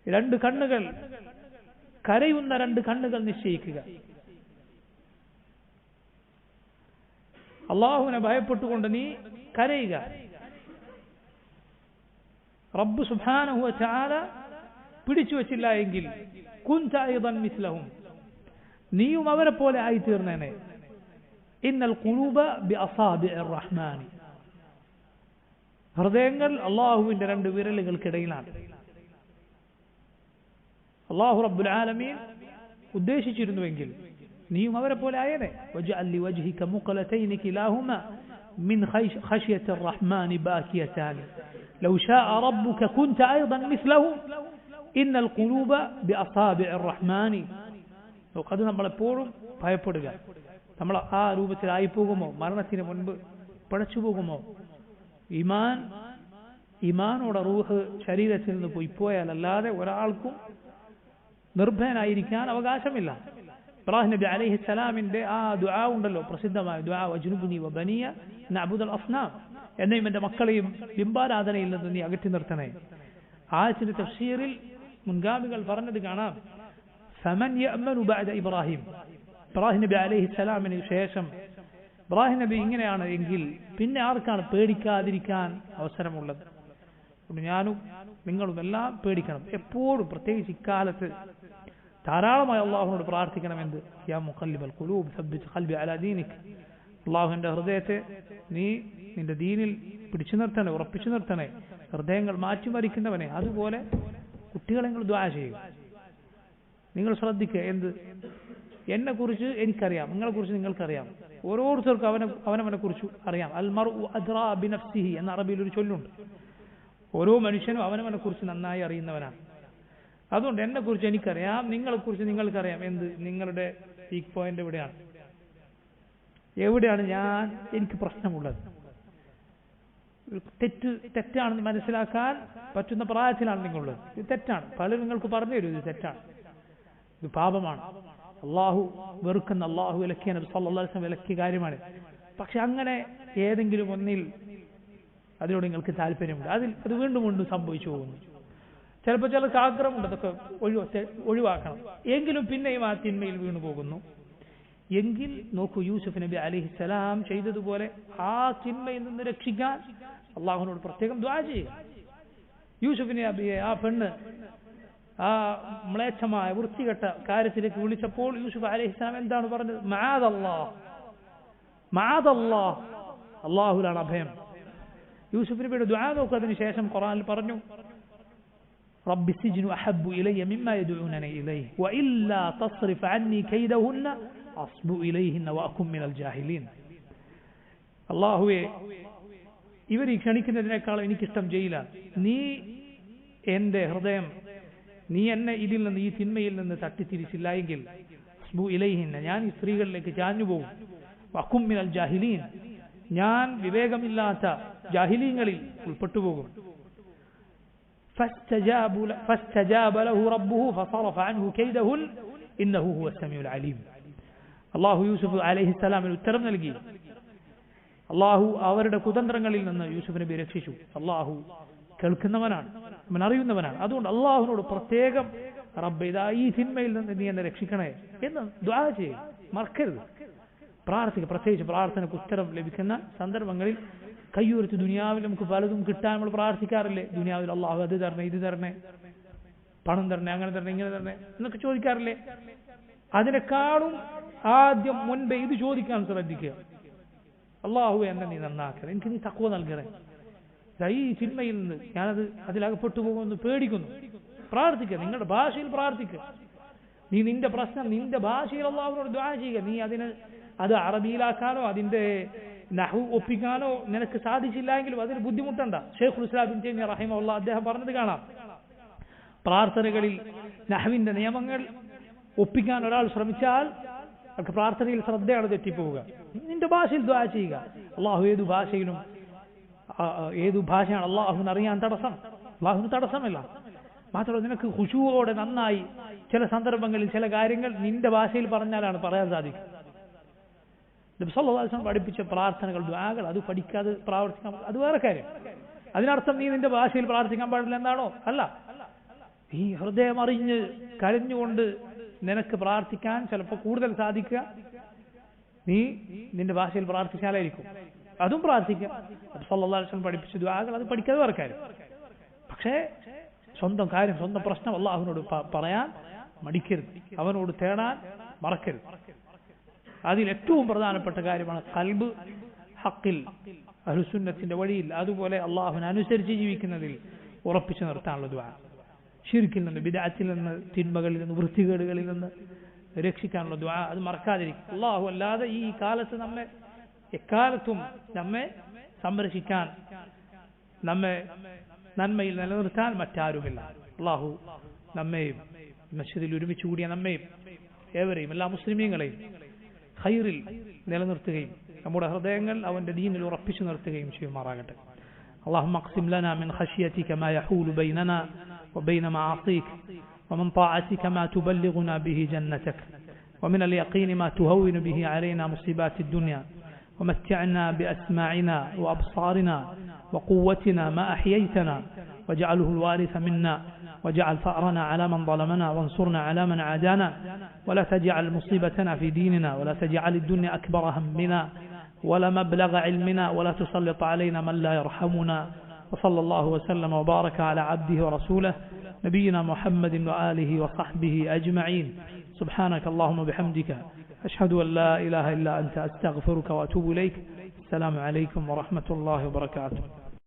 B: രണ്ട് കണ്ണുകൾ, കരയുന്ന രണ്ട് കണ്ണുകൾ നിശ്ചയിക്കുക. അള്ളാഹുവിനെ ഭയപ്പെട്ടുകൊണ്ട് നീ കരയുക. റബ്ബ് സുബ്ഹാനഹു വ തആല പിടിച്ചു വച്ചില്ല എങ്കിൽ കുൻത അയ്ദൻ മിസ്ലഹും, നീയും അവരെ പോലെ ആയിത്തീർന്നേനെ. ഇന്നൽ ഖുലൂബ ബിഅസാബിഇർ റഹ്മാനി, ഹൃദയങ്ങൾ അള്ളാഹുവിന്റെ രണ്ട് വിരലുകൾക്കിടയിലാണ്. അള്ളാഹു റബ്ബുൽ ആലമീൻ ഉദ്ദേശിച്ചിരുന്നുവെങ്കിൽ നീയും അവരെ പോലെ ആയേനെ. വജഅൽ ലിവജ്ഹിക മുഖലതൈനി കിലാഹുമ മിൻ ഖശ്യത്തിർ റഹ്മാനി ബാകിയതാൻ ലൗ ശാഅ റബ്ബുക കുൻത അയ്ദൻ മിസ്ലഹു ഇന്നൽ ഖുലൂബ ബിഅസാബിഇർ റഹ്മാനി. അത് നമ്മളെപ്പോഴും ഭയപ്പെടുക, നമ്മൾ ആ രൂപത്തിലായി പോകുമോ, മരണത്തിന് മുൻപ് പഴച്ചു പോകുമോ. ഈമാനോടെ റൂഹ് ശരീരത്തിൽ നിന്ന് പോയാൽ അല്ലാതെ ഒരാൾക്കും നിർഭയനായിരിക്കാൻ അവകാശമില്ല. ഇബ്രാഹിം നബി അലൈഹിസ്സലാമിന്റെ ആ ദുആ ഉണ്ടല്ലോ, പ്രസിദ്ധമായ ദുആ, വജ്നുബ്നി വബനിയ നഅബുദൽ അസ്നാം, എന്നെയും എന്റെ മക്കളെയും ബിംബാരാധനയിൽ നിന്ന് നീ അകറ്റി നിർത്തണേ. ആയത്തിന്റെ തഫ്സീറിൽ മുൻഗാമികൾ പറഞ്ഞത് കാണാം, ഫമൻ യഅ്മനു ബഅദ ഇബ്രാഹിം, ഇബ്രാഹിം നബി അലൈഹിസ്സലാമിന് ശേഷം ഇബ്രാഹിം നബി ഇങ്ങനെയാണ് എങ്കിൽ പിന്നെ ആർക്കാണ് പേടിക്കാതിരിക്കാൻ അവസരമുള്ളത്? ഞാനും നിങ്ങളും എല്ലാം പേടിക്കണം എപ്പോഴും, പ്രത്യേകിച്ച് ഇക്കാലത്ത് ധാരാളമായി അള്ളാഹുവിനോട് പ്രാർത്ഥിക്കണമെന്ത്, യാ മുഖല്ലിബൽ ഖുലൂബ് സബ്ബിത് ഖൽബി അലാ ദീനിക്, അള്ളാഹുവിന്റെ ഹൃദയത്തെ നീ നിന്റെ ദീനിൽ പിടിച്ചു നിർത്തണേ, ഉറപ്പിച്ചു നിർത്തണേ, ഹൃദയങ്ങൾ മാറ്റിമറിക്കുന്നവനെ. അതുപോലെ കുട്ടികളെ നിങ്ങൾ ദുആ ചെയ്യുക. നിങ്ങൾ ശ്രദ്ധിക്കുക, എന്ത്, എന്നെ കുറിച്ച് എനിക്കറിയാം, നിങ്ങളെ കുറിച്ച് നിങ്ങൾക്കറിയാം, ഓരോരുത്തർക്കും അവനവനെ കുറിച്ച് അറിയാം. അൽ മർഉ അദ്റാ ബിനഫ്സിഹി എന്ന അറബിയിൽ ഒരു ചൊല്ലുണ്ട്. ഓരോ മനുഷ്യനും അവനവനെ കുറിച്ച് നന്നായി അറിയുന്നവനാണ്. അതുകൊണ്ട് എന്നെ കുറിച്ച് എനിക്കറിയാം, നിങ്ങളെ കുറിച്ച് നിങ്ങൾക്കറിയാം. എന്ത്, നിങ്ങളുടെ വീക്ക് പോയിന്റ് എവിടെയാണ് എനിക്ക് പ്രശ്നമുള്ളത്, തെറ്റാണെന്ന് മനസ്സിലാക്കാൻ പറ്റുന്ന പ്രായത്തിലാണ് നിങ്ങളുള്ളത്. ഇത് തെറ്റാണ്, പലരും നിങ്ങൾക്ക് പറഞ്ഞു തരും ഇത് തെറ്റാണ്, ഇത് പാപമാണ്, അള്ളാഹു വെറുക്കുന്ന, അള്ളാഹു വിലക്കിയ, നബി സല്ലല്ലാഹു അലൈഹി വസല്ലം വിലക്കിയ കാര്യമാണ്. പക്ഷെ അങ്ങനെ ഏതെങ്കിലും ഒന്നിൽ അതിനോട് നിങ്ങൾക്ക് താല്പര്യമുണ്ട്, അത് വീണ്ടും വീണ്ടും സംഭവിച്ചു പോകുന്നു. ചിലപ്പോൾ ചിലർക്ക് ആഗ്രഹമുണ്ട് അതൊക്കെ ഒഴിവാക്കണം, എങ്കിലും പിന്നെയും ആ തിന്മയിൽ വീണു പോകുന്നു. എങ്കിൽ നോക്കൂ, യൂസുഫ് നബി അലൈഹിസ്സലാം ചെയ്തതുപോലെ ആ തിന്മയിൽ നിന്ന് രക്ഷിക്കാൻ അള്ളാഹുവിനോട് പ്രത്യേകം ദുആ ചെയ്യുക. യൂസുഫ് നബിയെ ആ പെണ്ണ് ആ മ്ലേച്ഛമായ വൃത്തികെട്ട കാര്യത്തിലേക്ക് വിളിച്ചപ്പോൾ യൂസുഫ് അലൈഹിസ്സലാം എന്താണ് പറഞ്ഞത്? മഅദല്ലാഹ്, മഅദല്ലാഹ്, അള്ളാഹുവിലാണ് അഭയം. യൂസുഫ് നബിയുടെ ദുആ നോക്കൂ. അതിനുശേഷം ഖുർആനിൽ പറഞ്ഞു, റബ്ബി സിജ്നു അഹബ്ബു ഇലയ്യ മിമ്മാ യദ്ഊനനി ഇലൈഹി വഇല്ലാ തസ്റിഫ് അന്നി കൈദഹുന്ന അസ്ബു ഇലൈഹിന്ന വഅകും മിനൽ ജാഹിലീൻ. അല്ലാഹുവേ, ഇവർ ഈ ക്ഷണിക്കുന്നതിനേക്കാൾ എനിക്കിഷ്ടം ജയിലാണ്. നീ എന്റെ ഹൃദയം, നീ എന്നെ ഇതിൽ നിന്ന്, ഈ തിന്മയിൽ നിന്ന് തട്ടിത്തിരിച്ചില്ല എങ്കിൽ അസ്ബു ഇലൈഹിന്ന, ഞാൻ ഈ സ്ത്രീകളിലേക്ക് ചാഞ്ഞുപോകും. വഅകും മിനൽ ജാഹിലീൻ, ഞാൻ വിവേകമില്ലാത്ത ജാഹിലീങ്ങളിൽ ഉൾപ്പെട്ടുപോകും. فاستجاب له ربه فصرف عنه كيدهن إنه هو السميع العليم. അള്ളാഹു യൂസുഫ് അലൈഹിസ്സലാമിന് ഉത്തരം നൽകി. അള്ളാഹു അവരുടെ കുതന്ത്രങ്ങളിൽ നിന്ന് യൂസുഫ് നബി രക്ഷിച്ചു. അള്ളാഹു കേൾക്കുന്നവനാണ്, അവൻ അറിയുന്നവനാണ്. അതുകൊണ്ട് അള്ളാഹുവിനോട് പ്രത്യേകം, റബ്ബേ, ഇതാ ഈ തിന്മയിൽ നിന്ന് നീ എന്നെ രക്ഷിക്കണേ എന്ന് ദുആ ചെയ്യുക, മറക്കരുത്. പ്രാർത്ഥിക്കുക. പ്രത്യേകിച്ച് പ്രാർത്ഥനയ്ക്ക് ഉത്തരം ലഭിക്കുന്ന സന്ദർഭങ്ങളിൽ കയ്യൂരത്ത് ദുനിയാവിൽ നമുക്ക് പലതും കിട്ടാൻ നമ്മൾ പ്രാർത്ഥിക്കാറില്ലേ? ദുനിയാവിൽ അള്ളാഹു അത് തരണേ, ഇത് തരണേ, പണം തരണേ, അങ്ങനെ തരണേ, ഇങ്ങനെ തരണേ എന്നൊക്കെ ചോദിക്കാറില്ലേ? അതിനേക്കാളും ആദ്യം മുൻപേ ഇത് ചോദിക്കാൻ ശ്രദ്ധിക്കുക. അള്ളാഹു എന്നെ നീ നന്നാക്കണേ, എനിക്ക് നീ തഖ്വ നൽകണേ, ഈ ചിന്മയിൽ നിന്ന് ഞാനത് അതിലകപ്പെട്ടു പോകുമെന്ന് പേടിക്കുന്നു. പ്രാർത്ഥിക്കുക, നിങ്ങളുടെ ഭാഷയിൽ പ്രാർത്ഥിക്കുക. നീ നിന്റെ പ്രശ്നം നിന്റെ ഭാഷയിൽ അള്ളാഹുവിനോട് ദുആ ചെയ്യുക. നീ അത് അറബിയിലാക്കാനോ അതിന്റെ നഹ്വ് ഒപ്പിക്കാനോ നിനക്ക് സാധിച്ചില്ല എങ്കിലും അതിന് ബുദ്ധിമുട്ടണ്ട. ഷെയ്ഖുൽ ഇസ്ലാം ഇബ്നു തൈമിയ്യ റഹിമഹുല്ലാഹ് അദ്ദേഹം പറഞ്ഞത് കാണാം, പ്രാർത്ഥനകളിൽ നഹ്വിന്റെ നിയമങ്ങൾ ഒപ്പിക്കാൻ ഒരാൾ ശ്രമിച്ചാൽ അവർക്ക് പ്രാർത്ഥനയിൽ ശ്രദ്ധയാണ് തെറ്റിപ്പോവുക. നിന്റെ ഭാഷയിൽ ദുആ ചെയ്യുക. അള്ളാഹു ഏതു ഭാഷയാണ് അള്ളാഹുവിന് അറിയാൻ തടസ്സം? അള്ളാഹുവിന് തടസ്സമില്ല. മാത്രമല്ല, നിനക്ക് ഖുശൂഅോടെ നന്നായി ചില സന്ദർഭങ്ങളിൽ ചില കാര്യങ്ങൾ നിന്റെ ഭാഷയിൽ പറഞ്ഞാലാണ് പറയാൻ സാധിക്കും. നബി സല്ലല്ലാഹു അലൈഹി വസല്ലം പഠിപ്പിച്ച പ്രാർത്ഥനകൾ, ദുആകൾ, അത് പഠിക്കാതെ പ്രാർത്ഥിക്കാൻ, അത് വേറെ കാര്യം. അതിനർത്ഥം നീ നിന്റെ ഭാഷയിൽ പ്രാർത്ഥിക്കാൻ പാടില്ല എന്നാണോ? അല്ല. ഈ ഹൃദയം അറിഞ്ഞ് കരഞ്ഞുകൊണ്ട് നിനക്ക് പ്രാർത്ഥിക്കാൻ ചിലപ്പോൾ കൂടുതൽ സാധിക്കുക നീ നിന്റെ ഭാഷയിൽ പ്രാർത്ഥിച്ചാലായിരിക്കും. അതും പ്രാർത്ഥിക്കാം. നബി സല്ലല്ലാഹു അലൈഹി വസല്ലം പഠിപ്പിച്ച ദുആകൾ, അത് പഠിക്കാതെ വേറെ കാര്യം. പക്ഷെ പക്ഷേ സ്വന്തം കാര്യം, സ്വന്തം പ്രശ്നം അള്ളാഹുവിനോട് പറയാൻ മടിക്കരുത്, അവനോട് തേടാൻ മറക്കരുത്. അതിൽ ഏറ്റവും പ്രധാനപ്പെട്ട കാര്യമാണ് ഖൽബ് ഹക്കിൽ, അഹ്ലുസുന്നത്തിന്റെ വഴിയിൽ, അതുപോലെ അള്ളാഹുവിനെ അനുസരിച്ച് ജീവിക്കുന്നതിൽ ഉറപ്പിച്ചു നിർത്താനുള്ള ദുആ. ശിർക്കിൽ നിന്ന്, ബിദ്അത്തിൽ നിന്ന്, തിന്മകളിൽ നിന്ന്, വൃത്തികേടുകളിൽ നിന്ന് രക്ഷിക്കാനുള്ള ദുആ അത് മറക്കാതിരിക്കും. അള്ളാഹു അല്ലാതെ ഈ കാലത്ത് നമ്മെ എക്കാലത്തും നമ്മെ സംരക്ഷിക്കാൻ, നമ്മെ നന്മയിൽ നിലനിർത്താൻ മറ്റാരുമില്ല. അള്ളാഹു നമ്മെയും മസ്ജിദിൽ ഒരുമിച്ച് കൂടിയ നമ്മെയും ഏവരെയും എല്ലാ മുസ്ലിമീങ്ങളെയും ഖൈറിൽ നിലനിർത്തുകയും നമ്മുടെ ഹൃദയങ്ങൾ അവന്റെ ദീനിൽ ഉറപ്പിച്ചു നിർത്തുകയും ചെയ്യുമാറാകട്ടെ. اللهم اقسم لنا من خشيتك ما يحول بيننا وبين معاصيك، ومن طاعتك ما تبلغنا به جنتك، ومن اليقين ما تهون به علينا مصيبات الدنيا، ومتعنا بأسماعنا وأبصارنا وقوتنا ما أحييتنا، واجعله الوارث منا، واجعل ثأرنا على من ظلمنا، وانصرنا على من عادانا، ولا تجعل مصيبتنا في ديننا، ولا تجعل الدنيا أكبر همنا ولا مبلغ علمنا، ولا تسلط علينا من لا يرحمنا. وصلى الله وسلم وبارك على عبده ورسوله نبينا محمد وآله وصحبه أجمعين. سبحانك اللهم وبحمدك أشهد أن لا إله إلا أنت أستغفرك وأتوب إليك. السلام عليكم ورحمة الله وبركاته.